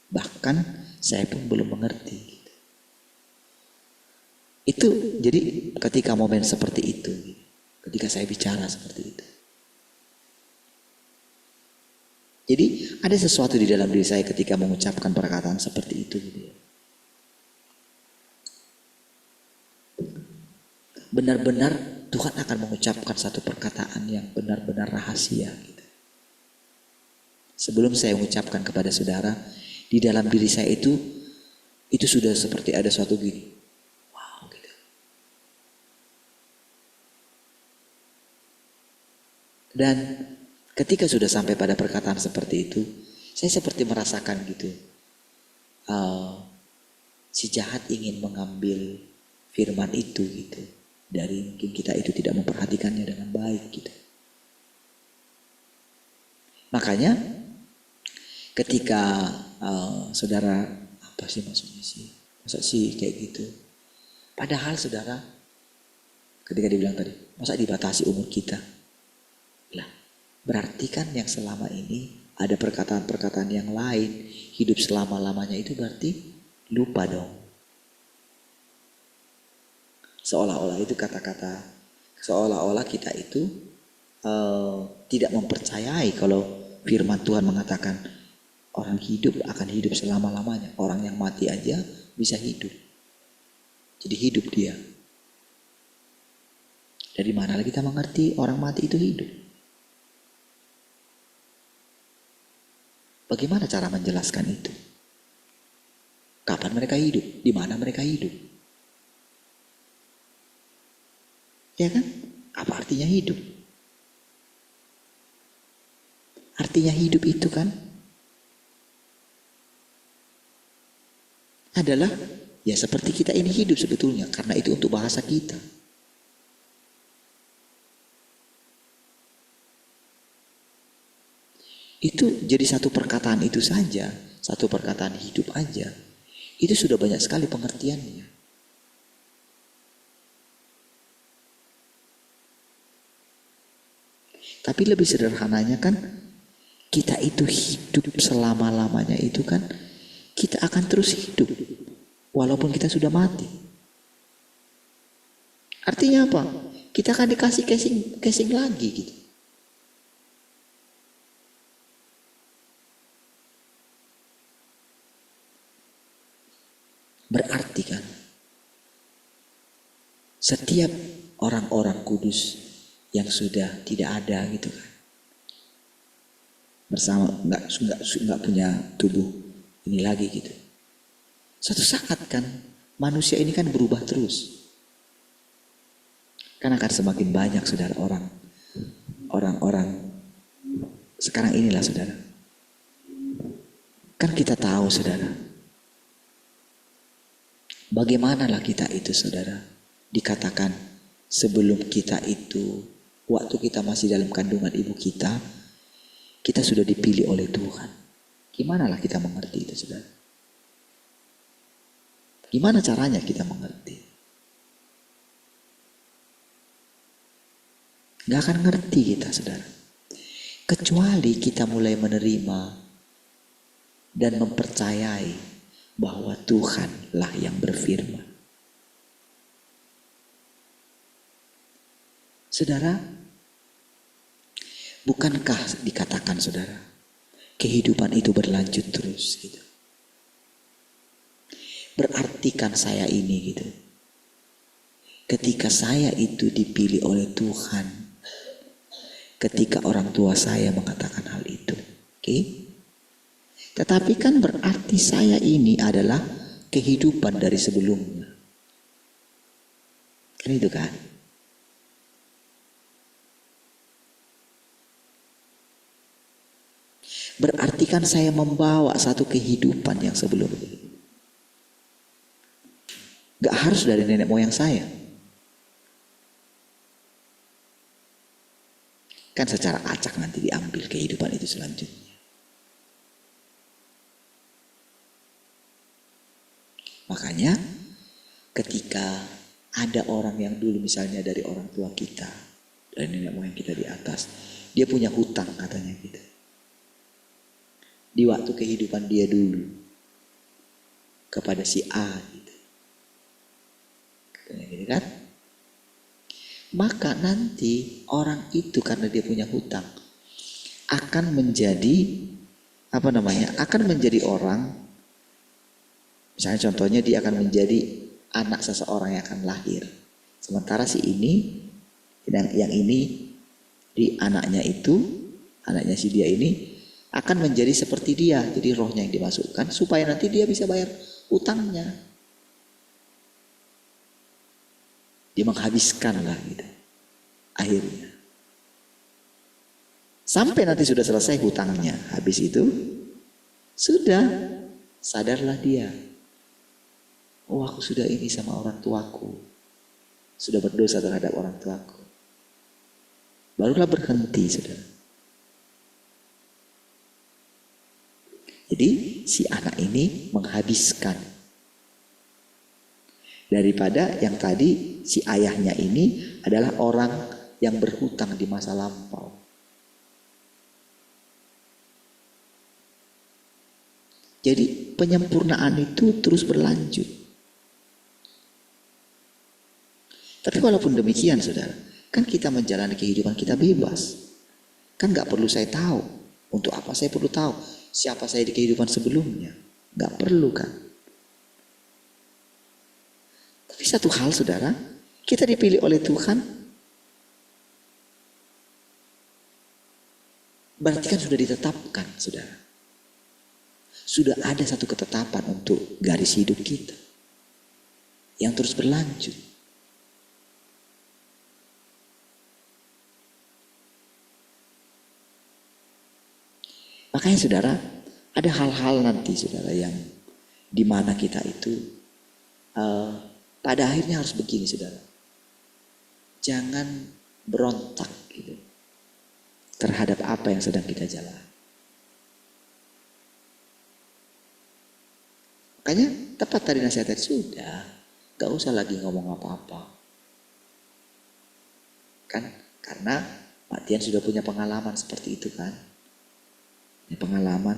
Bahkan saya pun belum mengerti gitu. Itu jadi ketika momen seperti itu, ketika saya bicara seperti itu. Jadi ada sesuatu di dalam diri saya ketika mengucapkan perkataan seperti itu gitu ya. Benar-benar Tuhan akan mengucapkan satu perkataan yang benar-benar rahasia gitu. Sebelum saya mengucapkan kepada Saudara, di dalam diri saya itu sudah seperti ada suatu gini. Wow gitu. Dan ketika sudah sampai pada perkataan seperti itu, saya seperti merasakan gitu, si jahat ingin mengambil firman itu gitu, dari mungkin kita itu tidak memperhatikannya dengan baik gitu. Makanya ketika Saudara, apa sih maksudnya sih? Masa sih kayak gitu? Padahal Saudara, ketika dibilang tadi, masa dibatasi umur kita? Lah, berarti kan yang selama ini ada perkataan-perkataan yang lain, hidup selama-lamanya itu berarti lupa dong. Seolah-olah itu kata-kata, seolah-olah kita itu tidak mempercayai kalau firman Tuhan mengatakan orang hidup akan hidup selama-lamanya. Orang yang mati aja bisa hidup. Jadi hidup dia. Dari mana kita mengerti orang mati itu hidup? Bagaimana cara menjelaskan itu? Kapan mereka hidup? Di mana mereka hidup? Ya kan? Apa artinya hidup? Artinya hidup itu kan adalah ya seperti kita ini hidup sebetulnya, karena itu untuk bahasa kita. Itu jadi satu perkataan itu saja, satu perkataan hidup aja, itu sudah banyak sekali pengertiannya. Tapi lebih sederhananya kan, kita itu hidup selama-lamanya itu kan, kita akan terus hidup walaupun kita sudah mati. Artinya apa? Kita akan dikasih casing lagi gitu. Berarti kan setiap orang-orang kudus yang sudah tidak ada gitu kan, bersama nggak punya tubuh ini lagi gitu. Suatu saat kan manusia ini kan berubah terus. Kan akan semakin banyak saudara orang-orang sekarang inilah saudara. Kan kita tahu saudara, bagaimanalah kita itu saudara dikatakan sebelum kita itu, waktu kita masih dalam kandungan ibu kita sudah dipilih oleh Tuhan. Gimanalah kita mengerti itu saudara? Gimana caranya kita mengerti? Gak akan ngerti kita saudara, kecuali kita mulai menerima dan mempercayai bahwa Tuhanlah yang berfirman. Saudara, bukankah dikatakan saudara, kehidupan itu berlanjut terus gitu. Berarti kan saya ini gitu, ketika saya itu dipilih oleh Tuhan, ketika orang tua saya mengatakan hal itu, oke? Tetapi kan berarti saya ini adalah kehidupan dari sebelumnya. Kan itu kan? Berarti kan saya membawa satu kehidupan yang sebelumnya. Gak harus dari nenek moyang saya. Kan secara acak nanti diambil kehidupan itu selanjutnya. Makanya ketika ada orang yang dulu misalnya dari orang tua kita, dari nenek moyang kita di atas, dia punya hutang katanya gitu. Di waktu kehidupan dia dulu kepada si A gitu. Katanya gitu kan? Maka nanti orang itu karena dia punya hutang akan menjadi akan menjadi orang, misalnya contohnya dia akan menjadi anak seseorang yang akan lahir. Sementara si ini yang ini di anaknya si dia ini akan menjadi seperti dia, jadi rohnya yang dimasukkan supaya nanti dia bisa bayar utangnya. Dia menghabiskan lah gitu. Akhirnya. Sampai nanti sudah selesai hutangnya. Habis itu, sudah sadarlah dia. Oh, aku sudah ini sama orang tuaku. Sudah berdosa terhadap orang tuaku. Barulah berhenti, saudara. Jadi si anak ini menghabiskan. Daripada yang tadi si ayahnya ini adalah orang yang berhutang di masa lampau. Jadi penyempurnaan itu terus berlanjut. Tapi walaupun demikian saudara, kan kita menjalani kehidupan kita bebas. Kan gak perlu saya tahu. Untuk apa saya perlu tahu siapa saya di kehidupan sebelumnya? Gak perlu kan. Tapi satu hal saudara, kita dipilih oleh Tuhan, berarti kan sudah ditetapkan saudara. sudah ada satu ketetapan untuk garis hidup kita yang terus berlanjut. Makanya saudara, ada hal-hal nanti saudara yang dimana kita itu pada akhirnya harus begini saudara. Jangan berontak gitu terhadap apa yang sedang kita jalani. Makanya tepat tadi nasihat tadi, sudah, gak usah lagi ngomong apa-apa. Kan karena Pak Tian sudah punya pengalaman seperti itu kan. Ini pengalaman,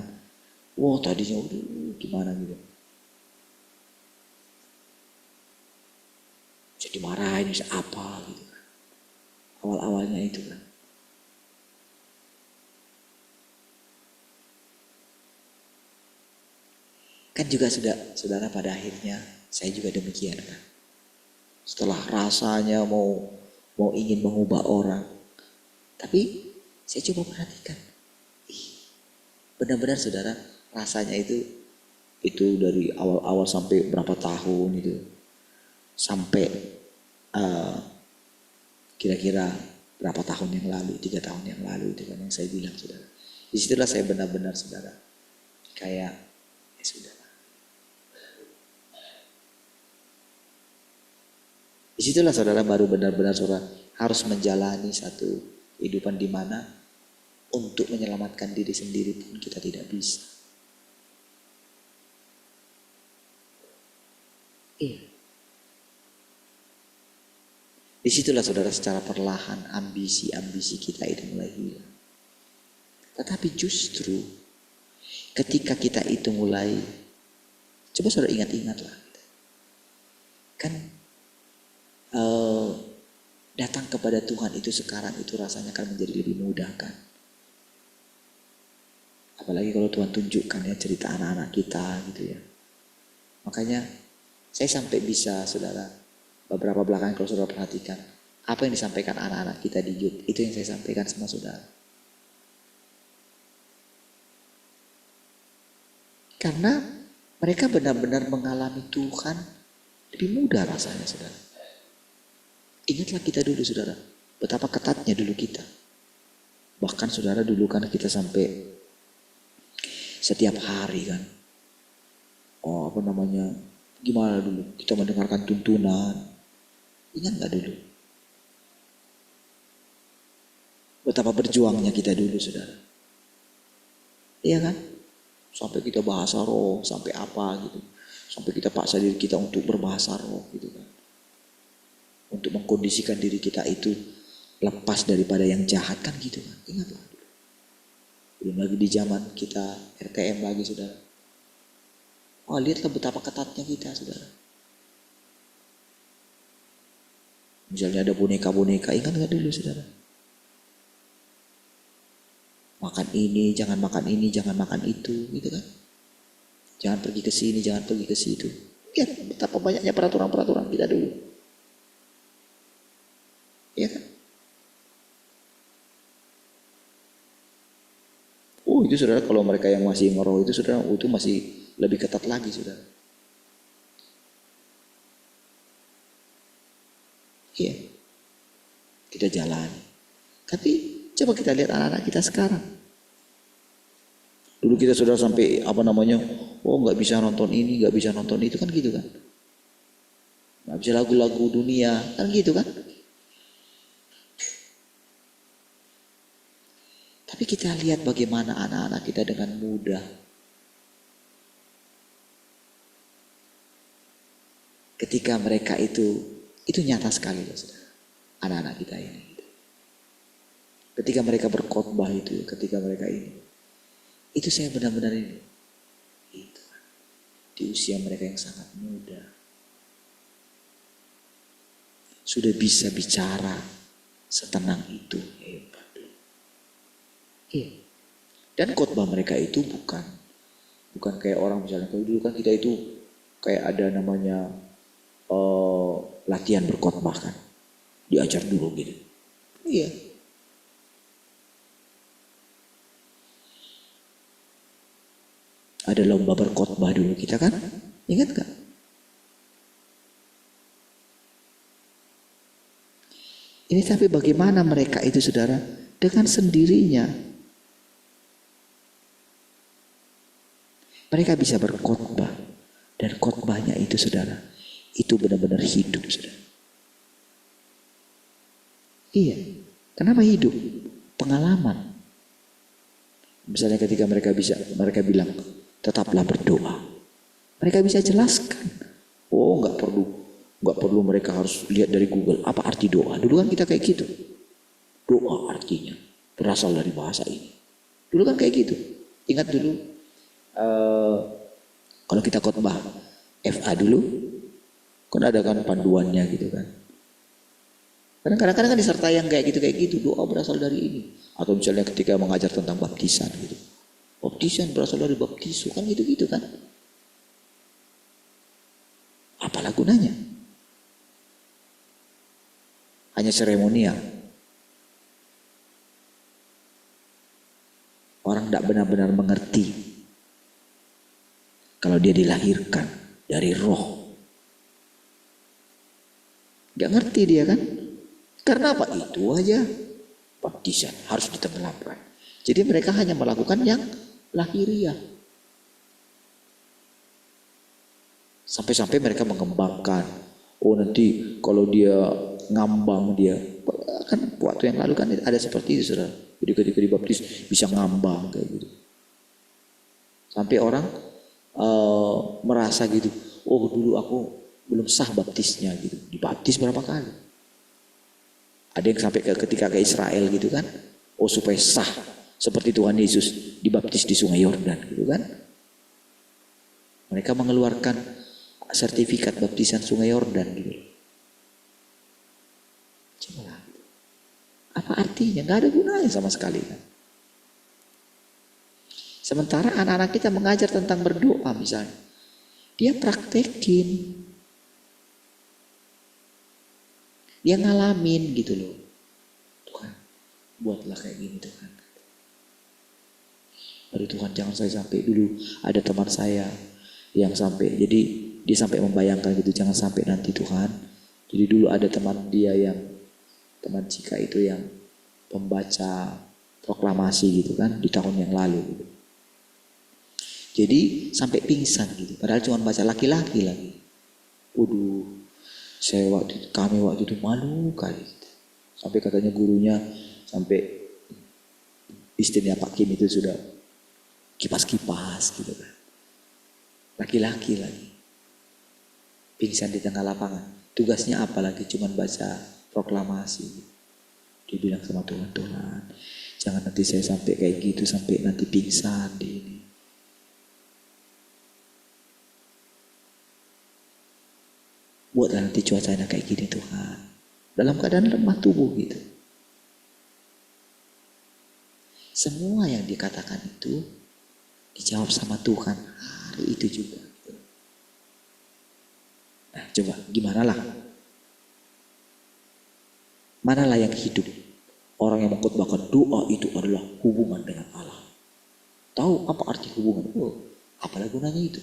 wah tadinya udah gimana gitu. Bisa dimarahin, bisa apa gitu kan. Awal-awalnya itu kan. Kan juga saudara pada akhirnya saya juga demikian kan. Setelah rasanya mau ingin mengubah orang. Tapi saya coba perhatikan. Benar-benar saudara rasanya itu dari awal-awal sampai berapa tahun itu. Sampai kira-kira berapa tahun yang lalu, 3 tahun yang lalu itu kan yang saya bilang saudara. Disitulah saya benar-benar saudara kayak ya sudah. Disitulah saudara baru benar-benar saudara harus menjalani satu kehidupan di mana untuk menyelamatkan diri sendiri pun kita tidak bisa. Iya. Disitulah saudara secara perlahan ambisi-ambisi kita itu mulai hilang. Tetapi justru ketika kita itu mulai, coba saudara ingat-ingatlah. Kan datang kepada Tuhan itu sekarang itu rasanya kan menjadi lebih mudah kan. Apalagi kalau Tuhan tunjukkan ya cerita anak-anak kita gitu ya. Makanya saya sampai bisa saudara beberapa belakangan kalau saudara perhatikan apa yang disampaikan anak-anak kita di youth itu yang saya sampaikan sama saudara. Karena mereka benar-benar mengalami Tuhan lebih mudah rasanya saudara. Ingatlah kita dulu saudara, betapa ketatnya dulu kita. Bahkan saudara dulu kan kita sampai setiap hari kan. Gimana dulu kita mendengarkan tuntunan. Ingat gak dulu? Betapa berjuangnya kita dulu saudara. Iya kan? Sampai kita bahasa roh, sampai apa gitu. Sampai kita paksa diri kita untuk berbahasa roh gitu kan. Untuk mengkondisikan diri kita itu lepas daripada yang jahat kan gitu kan. Ingatlah. Belum lagi di zaman kita RTM lagi saudara. Lihatlah betapa ketatnya kita saudara. Misalnya ada boneka-boneka, ingat gak dulu saudara? Makan ini, jangan makan ini, jangan makan itu gitu kan. Jangan pergi ke sini, jangan pergi ke situ. Lihat betapa banyaknya peraturan-peraturan kita dulu. Iya kan? Itu saudara kalau mereka yang masih ngeroh itu saudara, itu masih lebih ketat lagi saudara. Iya. Kita jalan. Tapi coba kita lihat anak-anak kita sekarang. Dulu kita sudah sampai nggak bisa nonton ini, nggak bisa nonton itu kan gitu kan. Nggak bisa lagu-lagu dunia kan gitu kan. Tapi kita lihat bagaimana anak-anak kita dengan mudah ketika mereka itu nyata sekali loh saudara. Anak-anak kita ini. Ketika mereka berkhotbah itu, ketika mereka ini. Itu saya benar-benar ini. Itu. Di usia mereka yang sangat muda. Sudah bisa bicara setenang itu. Hebat. Iya. Dan khotbah mereka itu bukan kayak orang misalnya kalau dulu kan kita itu kayak ada namanya latihan berkhotbah kan, diajar dulu gitu. Iya. Ada lomba berkhotbah dulu kita kan? Ingat gak? Ini tapi bagaimana mereka itu saudara? Dengan sendirinya. Mereka bisa berkhotbah. Dan khotbahnya itu saudara. Itu benar-benar hidup saudara. Iya. Kenapa hidup? Pengalaman. Misalnya ketika mereka bilang, tetaplah berdoa. Mereka bisa jelaskan. Oh, nggak perlu mereka harus lihat dari Google apa arti doa. Dulu kan kita kayak gitu. Doa artinya berasal dari bahasa ini. Dulu kan kayak gitu. Ingat dulu kalau kita khotbah FA dulu, kan ada kan panduannya gitu kan. Kadang-kadang kan disertai yang kayak gitu, doa berasal dari ini. Atau misalnya ketika mengajar tentang baptisan gitu. Baptisan berasal dari baptisu, kan gitu-gitu kan. Apalah gunanya? Hanya seremonial. Orang tidak benar-benar mengerti. Kalau dia dilahirkan dari roh. Gak ngerti dia kan. Karena apa? Itu aja. Baptisan harus ditenggelamkan. Jadi mereka hanya melakukan yang lahiriah. Sampai-sampai mereka mengembangkan. Oh nanti kalau dia ngambang dia. Kan waktu yang lalu kan ada seperti itu saudara. Jadi ketika dibaptis bisa ngambang kayak gitu. Sampai orang merasa gitu. Oh dulu aku belum sah baptisnya gitu. Dibaptis berapa kali. Ada yang sampai ketika ke Israel gitu kan. Oh supaya sah. Seperti Tuhan Yesus dibaptis di Sungai Yordan gitu kan. Mereka mengeluarkan sertifikat baptisan Sungai Yordan gitu. Coba. Apa artinya? Gak ada gunanya sama sekali kan. Sementara anak-anak kita mengajar tentang berdoa misalnya. Dia praktekin. Dia ngalamin gitu loh. Tuhan, buatlah kayak gini Tuhan. Aduh Tuhan jangan saya sampai dulu. Ada teman saya yang sampai. Jadi dia sampai membayangkan gitu. Jangan sampai nanti Tuhan. Jadi dulu ada teman dia yang. Teman Cika itu yang pembaca proklamasi gitu kan. Di tahun yang lalu gitu. Jadi sampai pingsan gitu. Padahal cuma baca laki-laki lagi. Waduh, kami waktu itu malu kali. Gitu. Sampai katanya gurunya, sampai istrinya Pak Kim itu sudah kipas-kipas gitu kan. Laki-laki lagi. Pingsan di tengah lapangan. Tugasnya apa lagi? Cuma baca proklamasi. Dia bilang sama Tuhan, Tuhan, jangan nanti saya sampai kayak gitu, sampai nanti pingsan di ini. Buatlah nanti cuacanya kayak gini Tuhan. Dalam keadaan lemah tubuh gitu. Semua yang dikatakan itu dijawab sama Tuhan hari itu juga. Nah coba gimana lah. Manalah yang hidup. Orang yang mengkhotbahkan doa itu adalah hubungan dengan Allah. Tahu apa arti hubungan? Oh, apalah gunanya itu?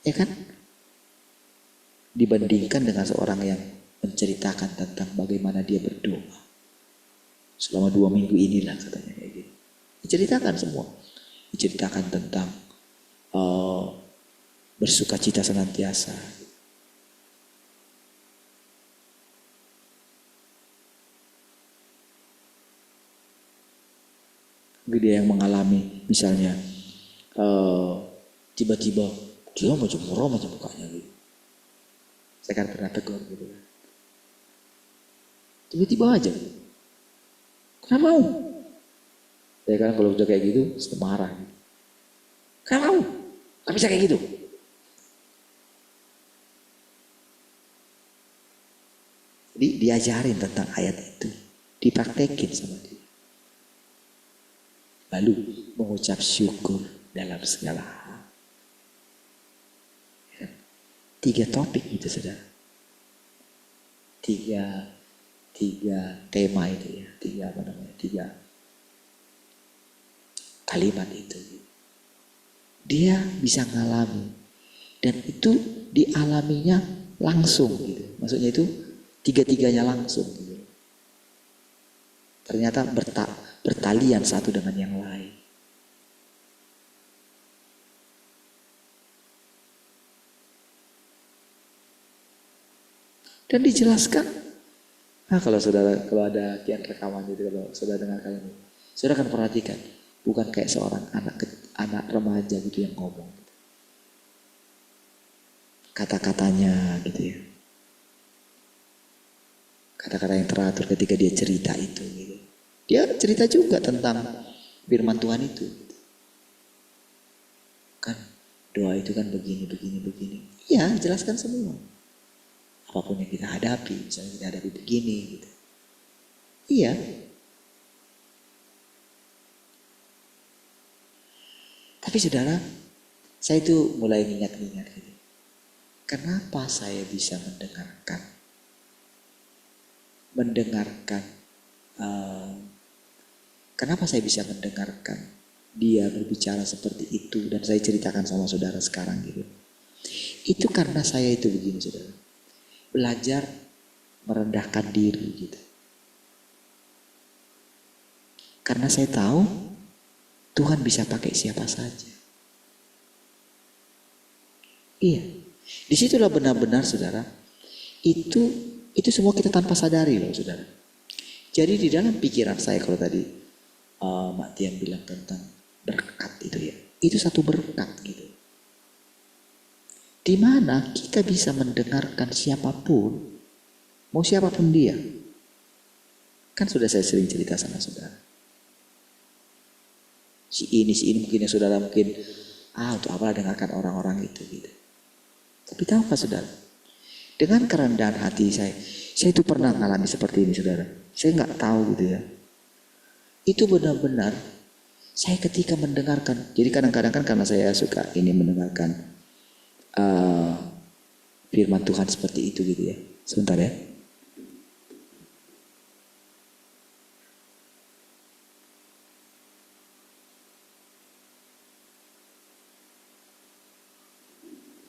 Ya kan? Dibandingkan dengan seorang yang menceritakan tentang bagaimana dia berdoa selama 2 minggu inilah katanya kayak gitu. Diceritakan semua. Diceritakan tentang bersukacita senantiasa. Dia yang mengalami misalnya tiba-tiba dia macam murah macam mukanya gitu. Saya kan pernah tegur gitu kan. Tiba-tiba aja. Kenapa mau? Saya kan kalau udah kayak gitu, saya marah. Kenapa mau? Gak bisa kayak gitu. Jadi diajarin tentang ayat itu. Dipraktekin sama dia. Lalu mengucap syukur dalam segala hal. 3 topik itu saudara. 3 tema itu ya. 3 kalimat itu. Dia bisa ngalami dan itu dialaminya langsung gitu. Maksudnya itu tiga-tiganya langsung gitu. Ternyata bertalian satu dengan yang lain. Dan dijelaskan, kalau ada kian rekaman itu, kalau saudara dengarkan ini, saudara akan perhatikan, bukan kayak seorang anak remaja gitu yang ngomong. Kata-katanya gitu ya. Kata-kata yang teratur ketika dia cerita itu gitu. Dia cerita juga tentang firman Tuhan itu. Kan doa itu kan begini. Iya, jelaskan semua. Apapun yang kita hadapi, misalnya kita hadapi begini gitu. Iya. Tapi saudara, saya itu mulai ingat-ingat gitu. Kenapa saya bisa kenapa saya bisa mendengarkan dia berbicara seperti itu dan saya ceritakan sama saudara sekarang gitu. Itu karena saya itu begini saudara. Belajar merendahkan diri gitu. Karena saya tahu Tuhan bisa pakai siapa saja. Iya. Disitulah benar-benar saudara. Itu semua kita tanpa sadari loh saudara. Jadi di dalam pikiran saya kalau tadi Mak Tian bilang tentang berkat itu ya. Itu satu berkat gitu. Di mana kita bisa mendengarkan siapapun, mau siapapun dia. Kan sudah saya sering cerita sama saudara. Si ini mungkin yang saudara mungkin, untuk apalah dengarkan orang-orang itu gitu. Tapi tahukah saudara, dengan kerendahan hati saya itu pernah mengalami seperti ini saudara. Saya nggak tahu gitu ya. Itu benar-benar saya ketika mendengarkan. Jadi kadang-kadang kan karena saya suka ini mendengarkan firman Tuhan seperti itu gitu ya. Sebentar ya.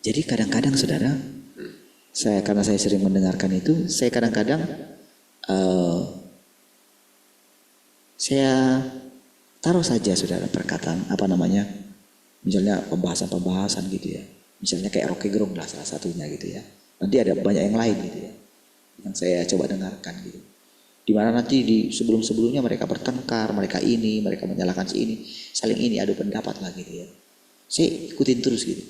Jadi kadang-kadang saudara, karena saya sering mendengarkan itu, saya kadang-kadang saya taruh saja saudara perkataan misalnya pembahasan gitu ya. Misalnya kayak Rocky Gerung lah salah satunya gitu ya. Nanti ada banyak yang lain gitu ya, yang saya coba dengarkan gitu. Dimana nanti di sebelum-sebelumnya mereka bertengkar, mereka menyalahkan si ini, saling ini adu pendapat lah gitu ya. Saya ikutin terus gitu.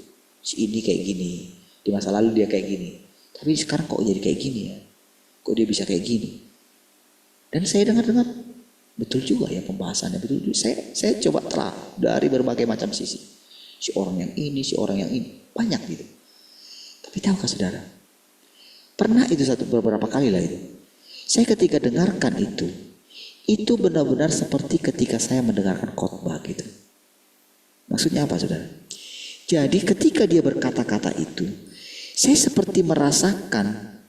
Si ini kayak gini, di masa lalu dia kayak gini. Tapi sekarang kok jadi kayak gini ya? Kok dia bisa kayak gini? Dan saya dengar betul juga ya pembahasannya, betul juga. Saya coba telah dari berbagai macam sisi. Si orang yang ini, si orang yang ini, banyak gitu. Tapi tahukah saudara? Pernah itu beberapa kali lah itu. Saya ketika dengarkan itu benar-benar seperti ketika saya mendengarkan khotbah gitu. Maksudnya apa saudara? Jadi ketika dia berkata-kata itu, saya seperti merasakan,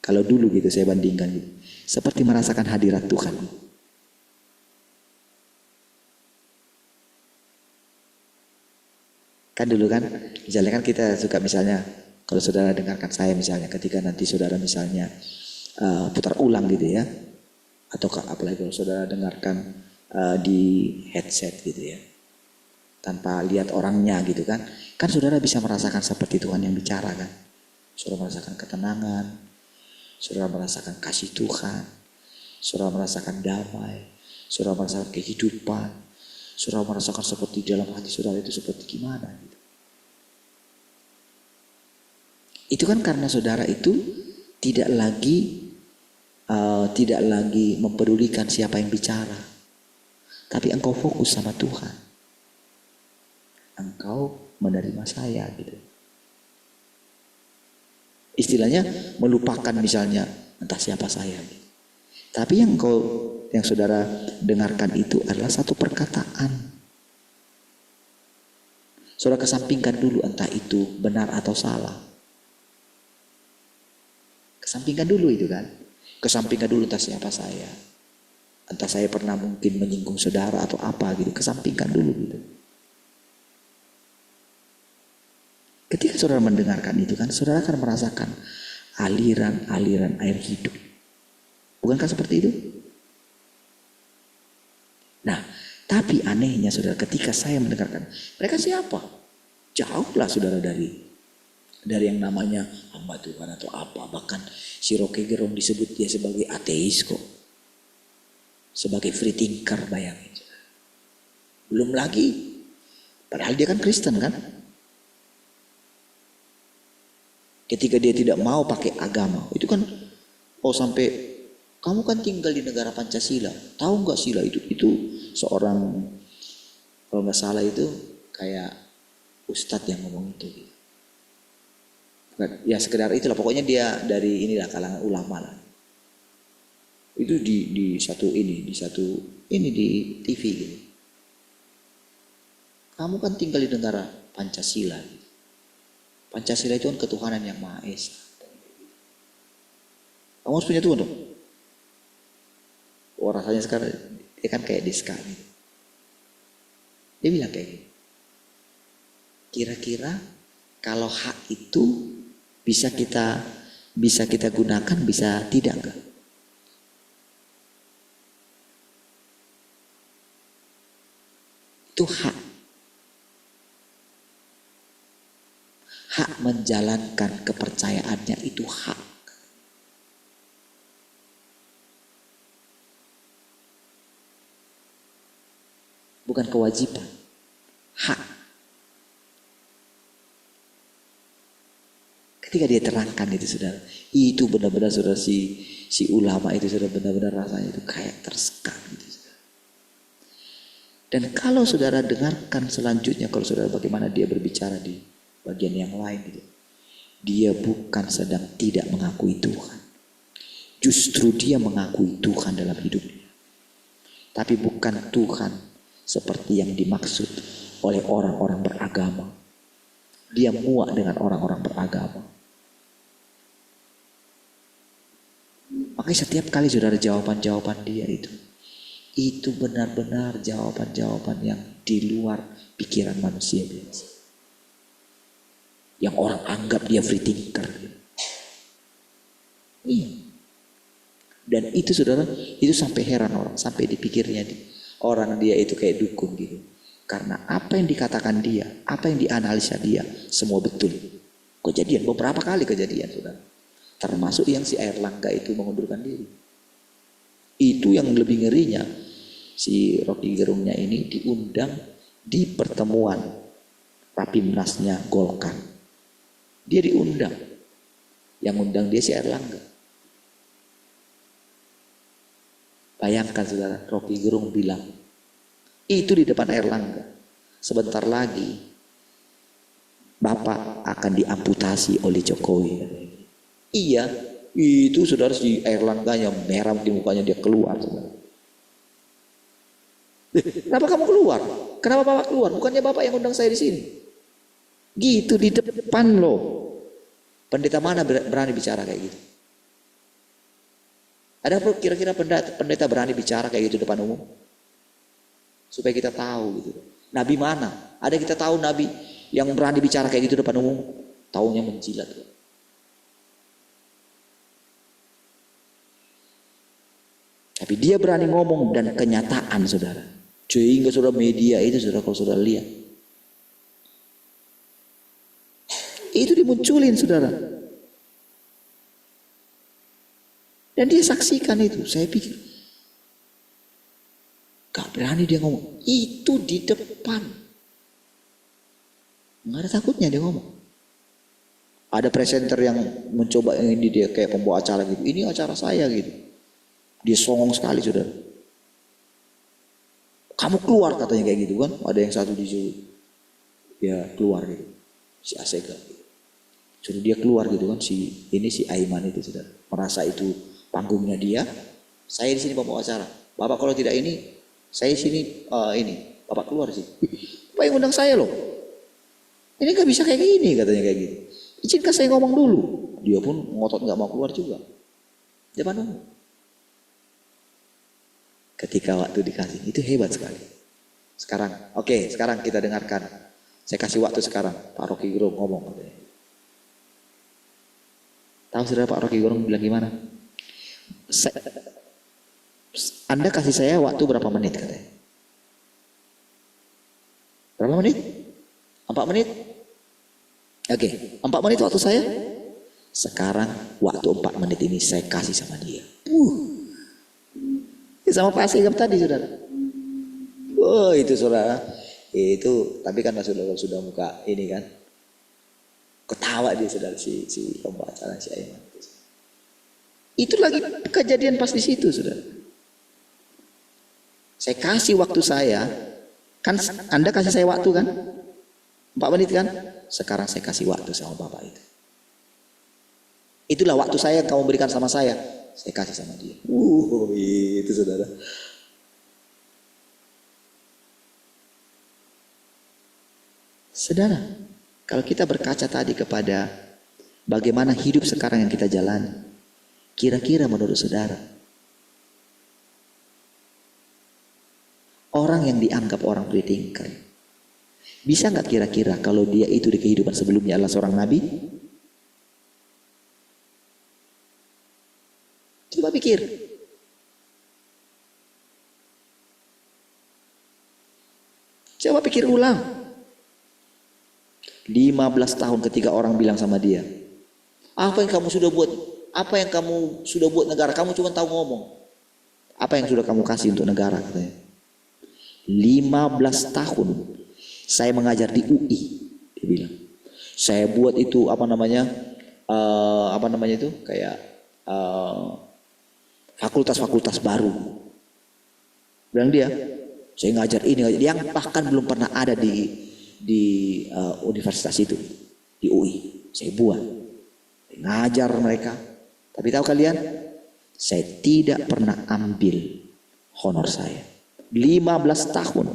kalau dulu gitu saya bandingkan gitu, seperti merasakan hadirat Tuhan. Kan dulu kan, misalnya kan kita suka misalnya, kalau saudara dengarkan saya misalnya, ketika nanti saudara misalnya putar ulang gitu ya, atau apalagi kalau saudara dengarkan di headset gitu ya, tanpa lihat orangnya gitu kan saudara bisa merasakan seperti Tuhan yang bicara kan. Saudara merasakan ketenangan, saudara merasakan kasih Tuhan, saudara merasakan damai, saudara merasakan kehidupan, saudara merasakan seperti dalam hati saudara itu seperti gimana gitu. Itu kan karena saudara itu tidak lagi mempedulikan siapa yang bicara, tapi engkau fokus sama Tuhan. Engkau menerima saya gitu. Istilahnya melupakan misalnya entah siapa saya gitu. Tapi yang saudara dengarkan itu adalah satu perkataan. Saudara kesampingkan dulu entah itu benar atau salah. Kesampingkan dulu itu kan. Kesampingkan dulu entah siapa saya. Entah saya pernah mungkin menyinggung saudara atau apa gitu, kesampingkan dulu gitu. Ketika saudara mendengarkan itu kan, saudara akan merasakan aliran-aliran air hidup. Bukankah seperti itu? Nah, tapi anehnya saudara, ketika saya mendengarkan, mereka siapa? Jauhlah saudara dari yang namanya hamba Tuhan atau apa. Bahkan si Rocky Gerung disebut dia sebagai ateis kok. Sebagai free thinker, bayangin. Belum lagi, padahal dia kan Kristen kan. Ketika dia tidak mau pakai agama, itu kan, oh sampai kamu kan tinggal di negara Pancasila, tahu nggak sila itu seorang, kalau nggak salah itu kayak ustadz yang ngomong itu. Ya sekedar itulah, pokoknya dia dari inilah kalangan ulama lah. Itu di TV gitu. Kamu kan tinggal di negara Pancasila. Pancasila itu kan ketuhanan yang Maha Esa. Kamu harus punya Tuhan dong. Oh, rasanya sekarang dia kan kayak diska gitu. Dia bilang kayak gini. Kira-kira kalau hak itu bisa kita gunakan, bisa tidak enggak? Itu hak. Hak menjalankan kepercayaannya itu hak. Bukan kewajiban. Hak. Ketika dia terangkan itu saudara, itu benar-benar saudara si ulama itu saudara benar-benar rasanya itu kayak tersekak gitu saudara. Dan kalau saudara dengarkan selanjutnya, kalau saudara bagaimana dia berbicara di bagian yang lain gitu. Dia bukan sedang tidak mengakui Tuhan. Justru dia mengakui Tuhan dalam hidupnya. Tapi bukan Tuhan seperti yang dimaksud oleh orang-orang beragama. Dia muak dengan orang-orang beragama. Makanya setiap kali saudara jawaban-jawaban dia itu benar-benar jawaban-jawaban yang di luar pikiran manusia biasa. Yang orang anggap dia free thinker. Iya. Dan itu saudara, itu sampai heran orang, sampai dipikirnya orang dia itu kayak dukun gitu. Karena apa yang dikatakan dia, apa yang dianalisa dia, semua betul. Kejadian, beberapa kali kejadian saudara. Termasuk yang si Airlangga itu mengundurkan diri. Itu yang lebih ngerinya, si Rocky Gerungnya ini diundang di pertemuan Rapimnasnya Golkar. Dia diundang. Yang undang dia si Airlangga. Bayangkan saudara, Rocky Gerung bilang, itu di depan Airlangga. Sebentar lagi, Bapak akan diamputasi oleh Jokowi. Iya, itu saudara si Airlangga yang merah di mukanya dia keluar. Saudara. Kenapa kamu keluar? Kenapa Bapak keluar? Bukannya Bapak yang undang saya di sini. Gitu di depan loh. Pendeta mana berani bicara kayak gitu? Ada kira-kira pendeta berani bicara kayak gitu depan umum? Supaya kita tahu gitu. Nabi mana? Ada kita tahu nabi yang berani bicara kayak gitu depan umum? Taunya menjilat. Tapi dia berani ngomong dan kenyataan saudara. Sehingga saudara media itu saudara kalau saudara lihat. Itu dimunculin saudara. Dan dia saksikan itu. Saya pikir. Gak berani dia ngomong. Itu di depan. Gak ada takutnya dia ngomong. Ada presenter yang mencoba ini dia kayak pembawa acara gitu. Ini acara saya gitu. Dia songong sekali saudara. Kamu keluar katanya kayak gitu kan. Ada yang satu disuruh. Ya keluar gitu. Si Asega gitu. Suruh dia keluar gitu kan si Aiman itu sudah merasa itu panggungnya dia. Saya di sini pembawa acara. Bapak kalau tidak ini, saya sini ini. Bapak keluar sih. Bapak yang undang saya loh. Ini nggak bisa kayak gini katanya kayak gitu. Izinkan saya ngomong dulu. Dia pun ngotot nggak mau keluar juga. Depan umum. ketika waktu dikasih. Itu hebat sekali. Sekarang, sekarang kita dengarkan. Saya kasih waktu sekarang. Pak Rocky Gerung ngomong. Tahu saudara Pak Rocky Gerung bilang gimana? Anda kasih saya waktu berapa menit katanya? Berapa menit? 4 menit? Oke, 4 menit waktu saya. Sekarang waktu 4 menit ini saya kasih sama dia. Sama Pak Asegap tadi saudara. Oh itu saudara. Itu tapi kan sudah muka ini kan. Ketawa dia saudara si pembaca si Aiman. Itu lagi kejadian pas di situ saudara. Saya kasih waktu saya. Kan Anda kasih saya waktu kan? 4 menit kan? Sekarang saya kasih waktu sama Bapak itu. Itulah waktu saya yang kamu berikan sama saya kasih sama dia. Itu saudara. Saudara, kalau kita berkaca tadi kepada bagaimana hidup sekarang yang kita jalani, kira-kira menurut saudara, orang yang dianggap orang bertingkah, bisa nggak kira-kira kalau dia itu di kehidupan sebelumnya adalah seorang nabi? Coba pikir. Coba pikir ulang. 15 tahun ketika orang bilang sama dia, apa yang kamu sudah buat? Apa yang kamu sudah buat negara? Kamu cuma tahu ngomong. Apa yang sudah kamu kasih untuk negara katanya? 15 tahun saya mengajar di UI, dia bilang. Saya buat itu apa namanya itu kayak fakultas-fakultas baru. Bilang dia, saya ngajar ini, yang bahkan belum pernah ada di universitas itu, di UI. Saya buat, ngajar mereka. Tapi tahu kalian, saya tidak pernah ambil honor saya. 15 tahun.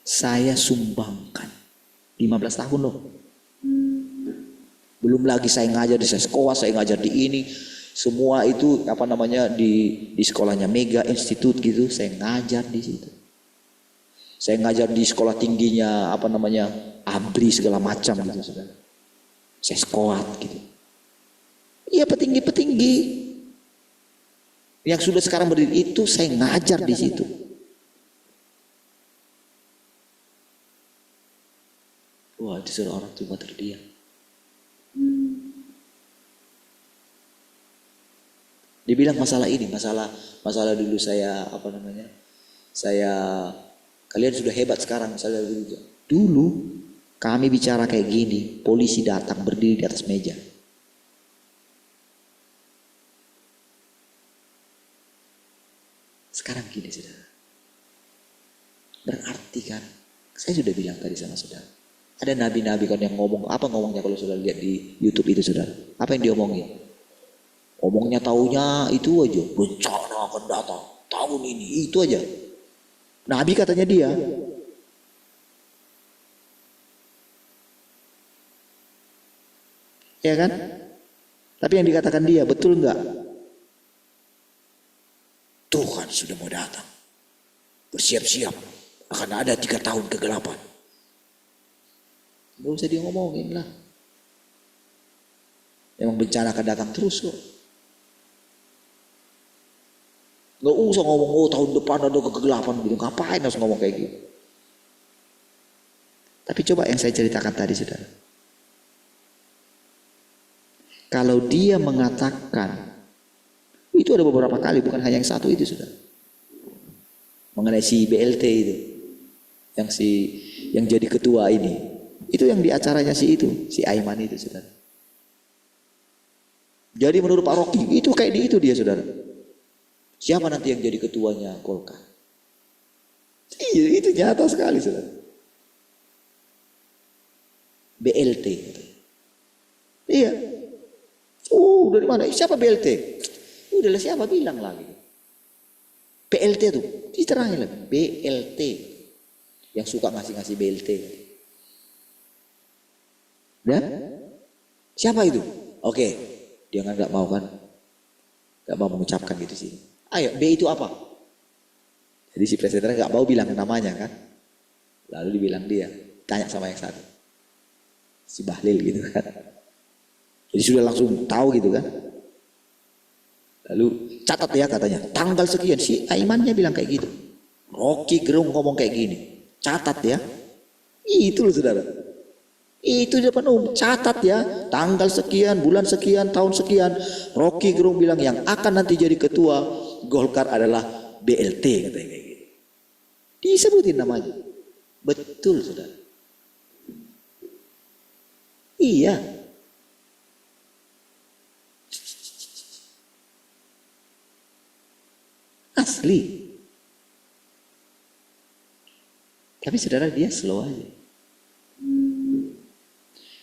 Saya sumbangkan. 15 tahun loh. Belum lagi saya ngajar di sekolah, saya ngajar di ini. Semua itu apa namanya di sekolahnya Mega Institute gitu, saya ngajar di situ. Saya ngajar di sekolah tingginya apa namanya ABRI segala macam gitu saudara. Saya sekuat gitu. Iya petinggi-petinggi yang sudah sekarang berdiri itu saya ngajar di situ. Wah, itu sudah orang tua terdiam. Dia bilang masalah dulu saya apa namanya? Kalian sudah hebat sekarang misalnya dulu. Dulu kami bicara kayak gini, polisi datang berdiri di atas meja. Sekarang gini saudara. Berarti kan, saya sudah bilang tadi sama saudara. Ada nabi-nabi kan yang ngomongnya kalau saudara lihat di YouTube itu saudara. Apa yang diomongin? Omongnya taunya itu aja, bencana akan datang tahun ini, itu aja. Nabi katanya dia. Ya kan? Tapi yang dikatakan dia betul enggak? Tuhan sudah mau datang. Bersiap-siap, akan ada 3 tahun kegelapan. Gak usah dia ngomongin lah. Memang bencana akan datang terus kok. Gak usah ngomong, tahun depan ada kegelapan gitu. Ngapain harus ngomong kayak gitu? Tapi coba yang saya ceritakan tadi saudara. Kalau dia mengatakan, itu ada beberapa kali, bukan hanya yang satu itu saudara. Mengenai si BLT itu. Yang jadi ketua ini. Itu yang di acaranya si Aiman itu saudara. Jadi menurut Pak Rocky, itu kayak di itu dia saudara. Siapa nanti yang jadi ketuanya Golkar? Iya, itu nyata sekali saudara. BLT. Iya. Dari mana? Siapa BLT? Udahlah siapa bilang lagi. BLT tuh, diterangin lagi. BLT. Yang suka ngasih BLT. Ya? Siapa itu? Oke, dia kan nggak mau kan, nggak mau mengucapkan gitu sih. Ayo, B itu apa? Jadi si presenter nggak mau bilang namanya kan. Lalu dibilang dia, tanya sama yang satu, si Bahlil gitu kan. Jadi sudah langsung tahu gitu kan. Lalu catat ya katanya, tanggal sekian, si Aimannya bilang kayak gitu. Rocky Gerung ngomong kayak gini, catat ya. Itu loh saudara. Itu di depan umum, catat ya, tanggal sekian, bulan sekian, tahun sekian. Rocky Gerung bilang yang akan nanti jadi ketua Golkar adalah BLT katanya kayak gitu. Disebutin namanya. Betul saudara. Iya. Asli. Tapi saudara dia slow aja.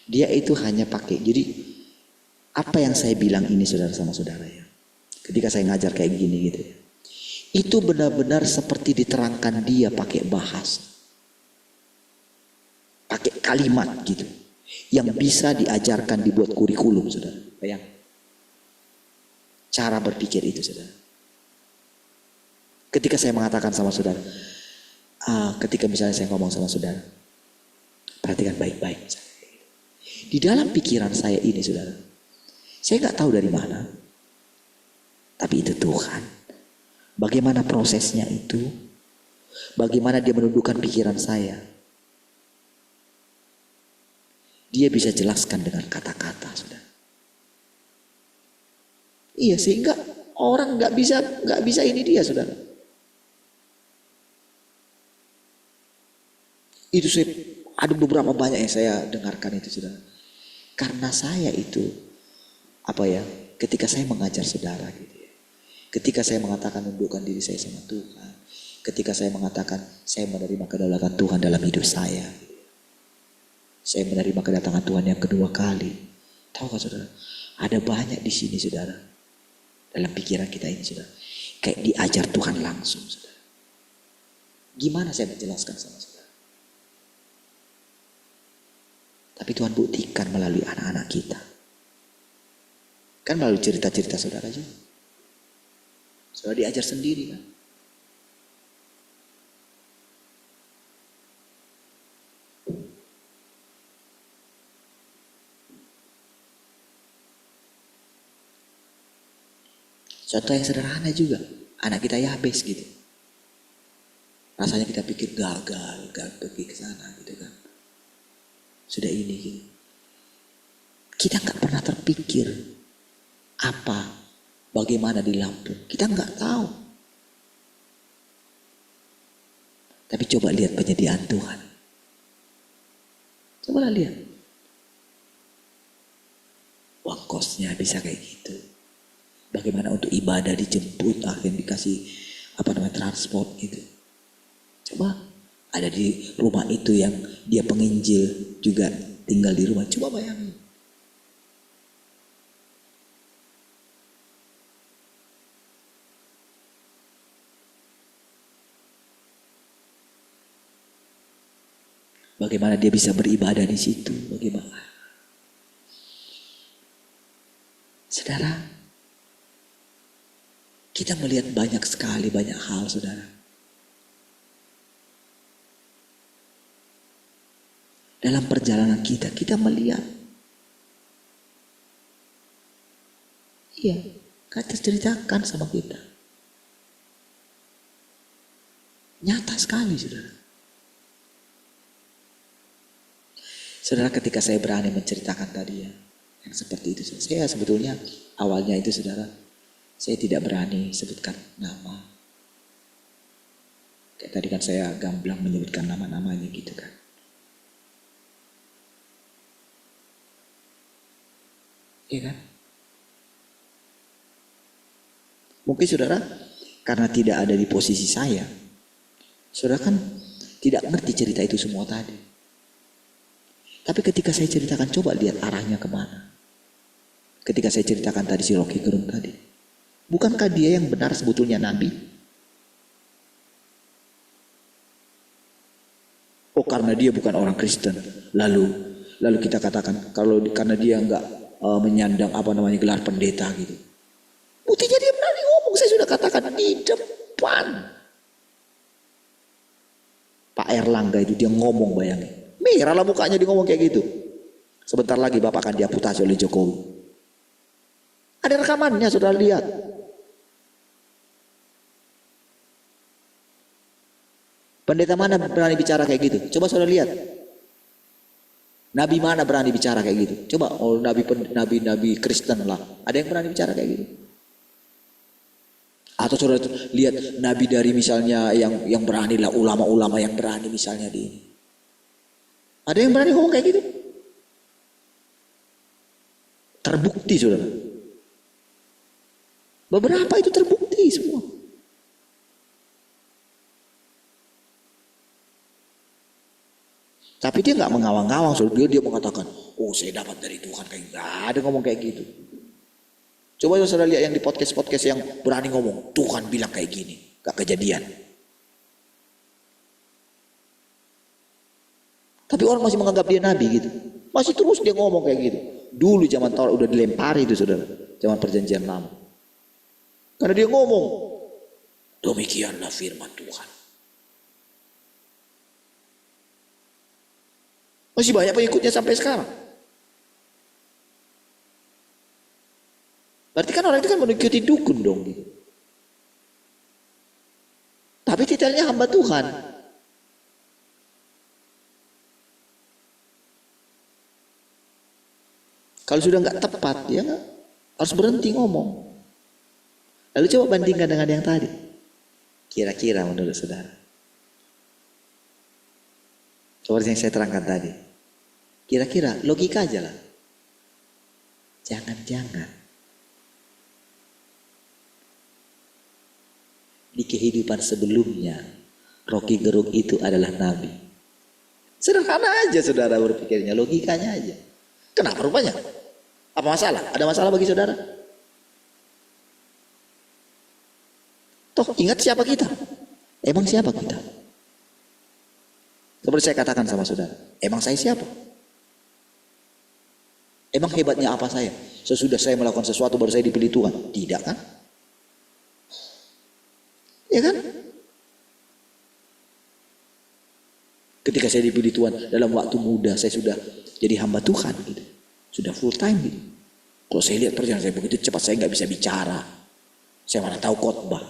Dia itu hanya pakai. Jadi apa yang saya bilang ini saudara sama saudara ya. Ketika saya ngajar kayak gini gitu ya. Itu benar-benar seperti diterangkan dia pakai bahasa. Pakai kalimat gitu. Yang bisa diajarkan dibuat kurikulum saudara. Bayang. Cara berpikir itu saudara. Ketika saya mengatakan sama saudara. Ketika misalnya saya ngomong sama saudara. Perhatikan baik-baik. Di dalam pikiran saya ini saudara. Saya gak tahu dari mana. Tapi itu Tuhan. Bagaimana prosesnya itu. Bagaimana dia menundukkan pikiran saya. Dia bisa jelaskan dengan kata-kata saudara. Iya sehingga orang gak bisa ini dia saudara. Itu saya ada beberapa banyak yang saya dengarkan itu saudara. Karena saya itu ketika saya mengajar saudara gitu ya. Ketika saya mengatakan nundukkan diri saya sama Tuhan. Ketika saya mengatakan saya menerima kedaulatan Tuhan dalam hidup saya. Saya menerima kedatangan Tuhan yang kedua kali. Tahu gak saudara? Ada banyak di sini saudara. Dalam pikiran kita ini saudara. Kayak diajar Tuhan langsung saudara. Gimana saya menjelaskan sama saudara? Tapi Tuhan buktikan melalui anak-anak kita. Kan melalui cerita-cerita saudara juga. Saudara diajar sendiri kan. Contoh yang sederhana juga. Anak kita Yabes gitu. Rasanya kita pikir gagal pergi ke sana gitu kan. Sudah ini gitu. Kita gak pernah terpikir bagaimana di Lampung. Kita gak tahu. Tapi coba lihat penyediaan Tuhan. Coba lihat. Uang kosnya bisa kayak gitu. Bagaimana untuk ibadah dijemput, akhirnya dikasih transport gitu. Coba ada di rumah itu yang dia penginjil juga tinggal di rumah. Coba bayangin. Bagaimana dia bisa beribadah di situ? Bagaimana? Saudara, kita melihat banyak hal saudara. Dalam perjalanan kita melihat. Iya, kata ceritakan sama kita. Nyata sekali saudara. Saudara ketika saya berani menceritakan tadi ya. Yang seperti itu. Saya sebetulnya awalnya itu saudara. Saya tidak berani sebutkan nama. Kayak tadi kan saya gamblang menyebutkan nama-namanya gitu kan. Iya kan? Mungkin saudara karena tidak ada di posisi saya. Saudara kan tidak ngerti cerita itu semua tadi. Tapi ketika saya ceritakan coba lihat arahnya kemana. Ketika saya ceritakan tadi si Rocky Gerung tadi. Bukankah dia yang benar sebetulnya nabi? Oh karena dia bukan orang Kristen. Lalu kita katakan karena dia menyandang gelar pendeta gitu. Buktinya dia berani ngomong, saya sudah katakan di depan Pak Erlangga itu dia ngomong, bayangin. Merah lah mukanya dia ngomong kayak gitu. Sebentar lagi Bapak akan diamputasi oleh Jokowi. Ada rekamannya, saudara lihat. Pendeta mana berani bicara kayak gitu? Coba saudara lihat. Nabi mana berani bicara kayak gitu? Coba, nabi Kristen lah. Ada yang berani bicara kayak gitu? Atau saudara lihat nabi dari misalnya yang berani lah, ulama-ulama yang berani misalnya di ini. Ada yang berani ngomong kayak gitu? Terbukti saudara. Beberapa itu terbukti semua. Tapi dia nggak mengawang-awang, saudara. Dia mengatakan, oh saya dapat dari Tuhan, kayak nggak ada ngomong kayak gitu. Coba saudara lihat yang di podcast yang berani ngomong, Tuhan bilang kayak gini, gak kejadian. Tapi orang masih menganggap dia nabi gitu. Masih terus dia ngomong kayak gitu. Dulu zaman Taurat udah dilempari itu saudara, zaman perjanjian lama. Karena dia ngomong, demikianlah firman Tuhan. Masih banyak pengikutnya sampai sekarang. Berarti kan orang itu kan mengikuti dukun dong gitu. Tapi titelnya hamba Tuhan. Kalau sudah nggak tepat, ya harus berhenti ngomong. Lalu coba bandingkan dengan yang tadi. Kira-kira menurut saudara. Seperti yang saya terangkan tadi. Kira-kira logika aja lah. Jangan-jangan di kehidupan sebelumnya Rocky Gerung itu adalah nabi. Sederhana aja saudara berpikirnya, logikanya aja. Kenapa rupanya? Apa masalah? Ada masalah bagi saudara? Toh ingat siapa kita? Emang siapa kita? Seperti saya katakan sama saudara, emang saya siapa? Emang hebatnya apa saya? Sesudah saya melakukan sesuatu baru saya dipilih Tuhan? Tidak kan? Ya kan? Ketika saya dipilih Tuhan dalam waktu muda, saya sudah jadi hamba Tuhan gitu. Sudah full time gitu. Kalau saya lihat perjalanan saya begitu cepat, saya nggak bisa bicara. Saya mana tahu khotbah.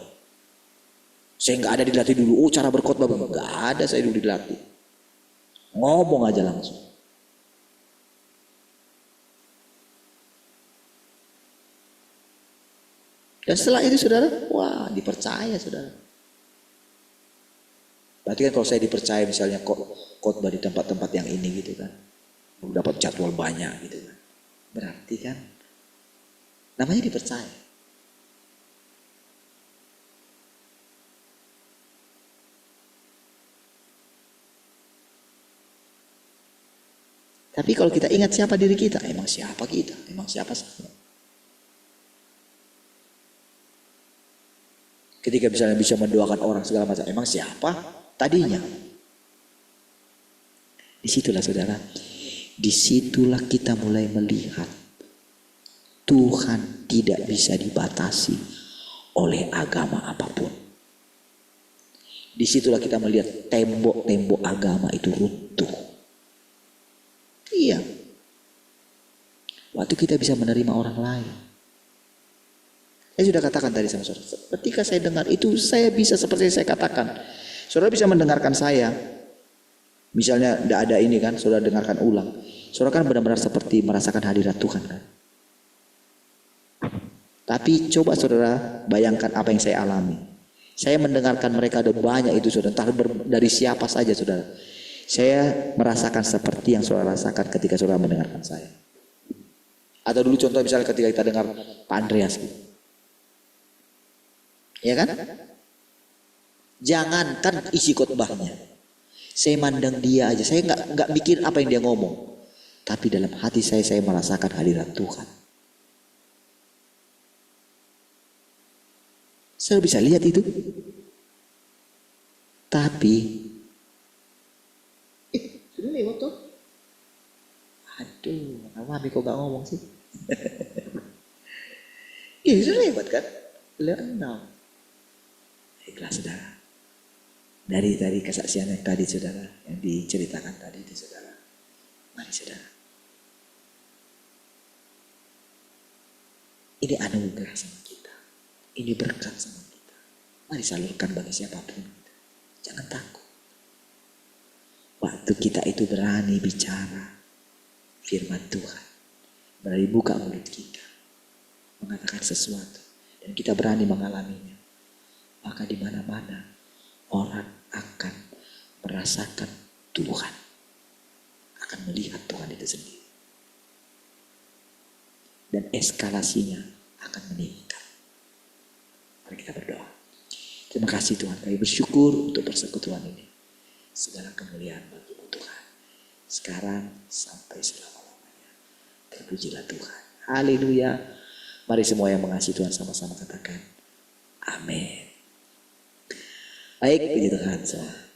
Saya nggak ada dilatih dulu. Oh cara berkhotbah nggak ada, saya dulu dilatih. Ngomong aja langsung. Dan setelah itu saudara, wah dipercaya saudara. Berarti kan kalau saya dipercaya misalnya khotbah di tempat-tempat yang ini gitu kan, dapat jadwal banyak gitu kan, berarti kan namanya dipercaya. Tapi kalau kita ingat siapa diri kita, emang siapa kita, emang siapa saya. Ketika misalnya bisa mendoakan orang segala macam, emang siapa tadinya? Disitulah saudara, disitulah kita mulai melihat Tuhan tidak bisa dibatasi oleh agama apapun. Disitulah kita melihat tembok-tembok agama itu runtuh. Iya. Waktu kita bisa menerima orang lain. Saya sudah katakan tadi sama saudara, ketika saya dengar itu saya bisa seperti yang saya katakan. Saudara bisa mendengarkan saya. Misalnya tidak ada ini kan, saudara dengarkan ulang. Saudara kan benar-benar seperti merasakan hadirat Tuhan kan. Tapi coba saudara bayangkan apa yang saya alami. Saya mendengarkan mereka ada banyak itu saudara, entah dari siapa saja saudara. Saya merasakan seperti yang saudara rasakan ketika saudara mendengarkan saya. Atau dulu contoh misalnya ketika kita dengar Pak Andreas gitu. Ya kan? Jangankan isi khotbahnya, saya mandang dia aja, saya nggak mikir apa yang dia ngomong, tapi dalam hati saya merasakan hadirat Tuhan. Saya bisa lihat itu, tapi sudah lewat tuh. Aduh, Mami kok gak ngomong sih? Iya, sudah hebat kan? Beliau 6. Baiklah saudara. Dari kesaksian yang tadi saudara, yang diceritakan tadi itu saudara. Mari saudara. Ini anugerah sama kita. Ini berkat sama kita. Mari salurkan bagi siapapun. Jangan takut. Waktu kita itu berani bicara firman Tuhan. Berani buka mulut kita. Mengatakan sesuatu. Dan kita berani mengalaminya. Maka di mana-mana orang akan merasakan Tuhan. Akan melihat Tuhan itu sendiri. Dan eskalasinya akan meningkat. Mari kita berdoa. Terima kasih Tuhan, kami bersyukur untuk persekutuan ini. Segala kemuliaan bagi-Mu Tuhan. Sekarang sampai selama-lamanya. Terpujilah Tuhan. Haleluya. Mari semua yang mengasihi Tuhan sama-sama katakan amin. Baik, puji Tuhan semua.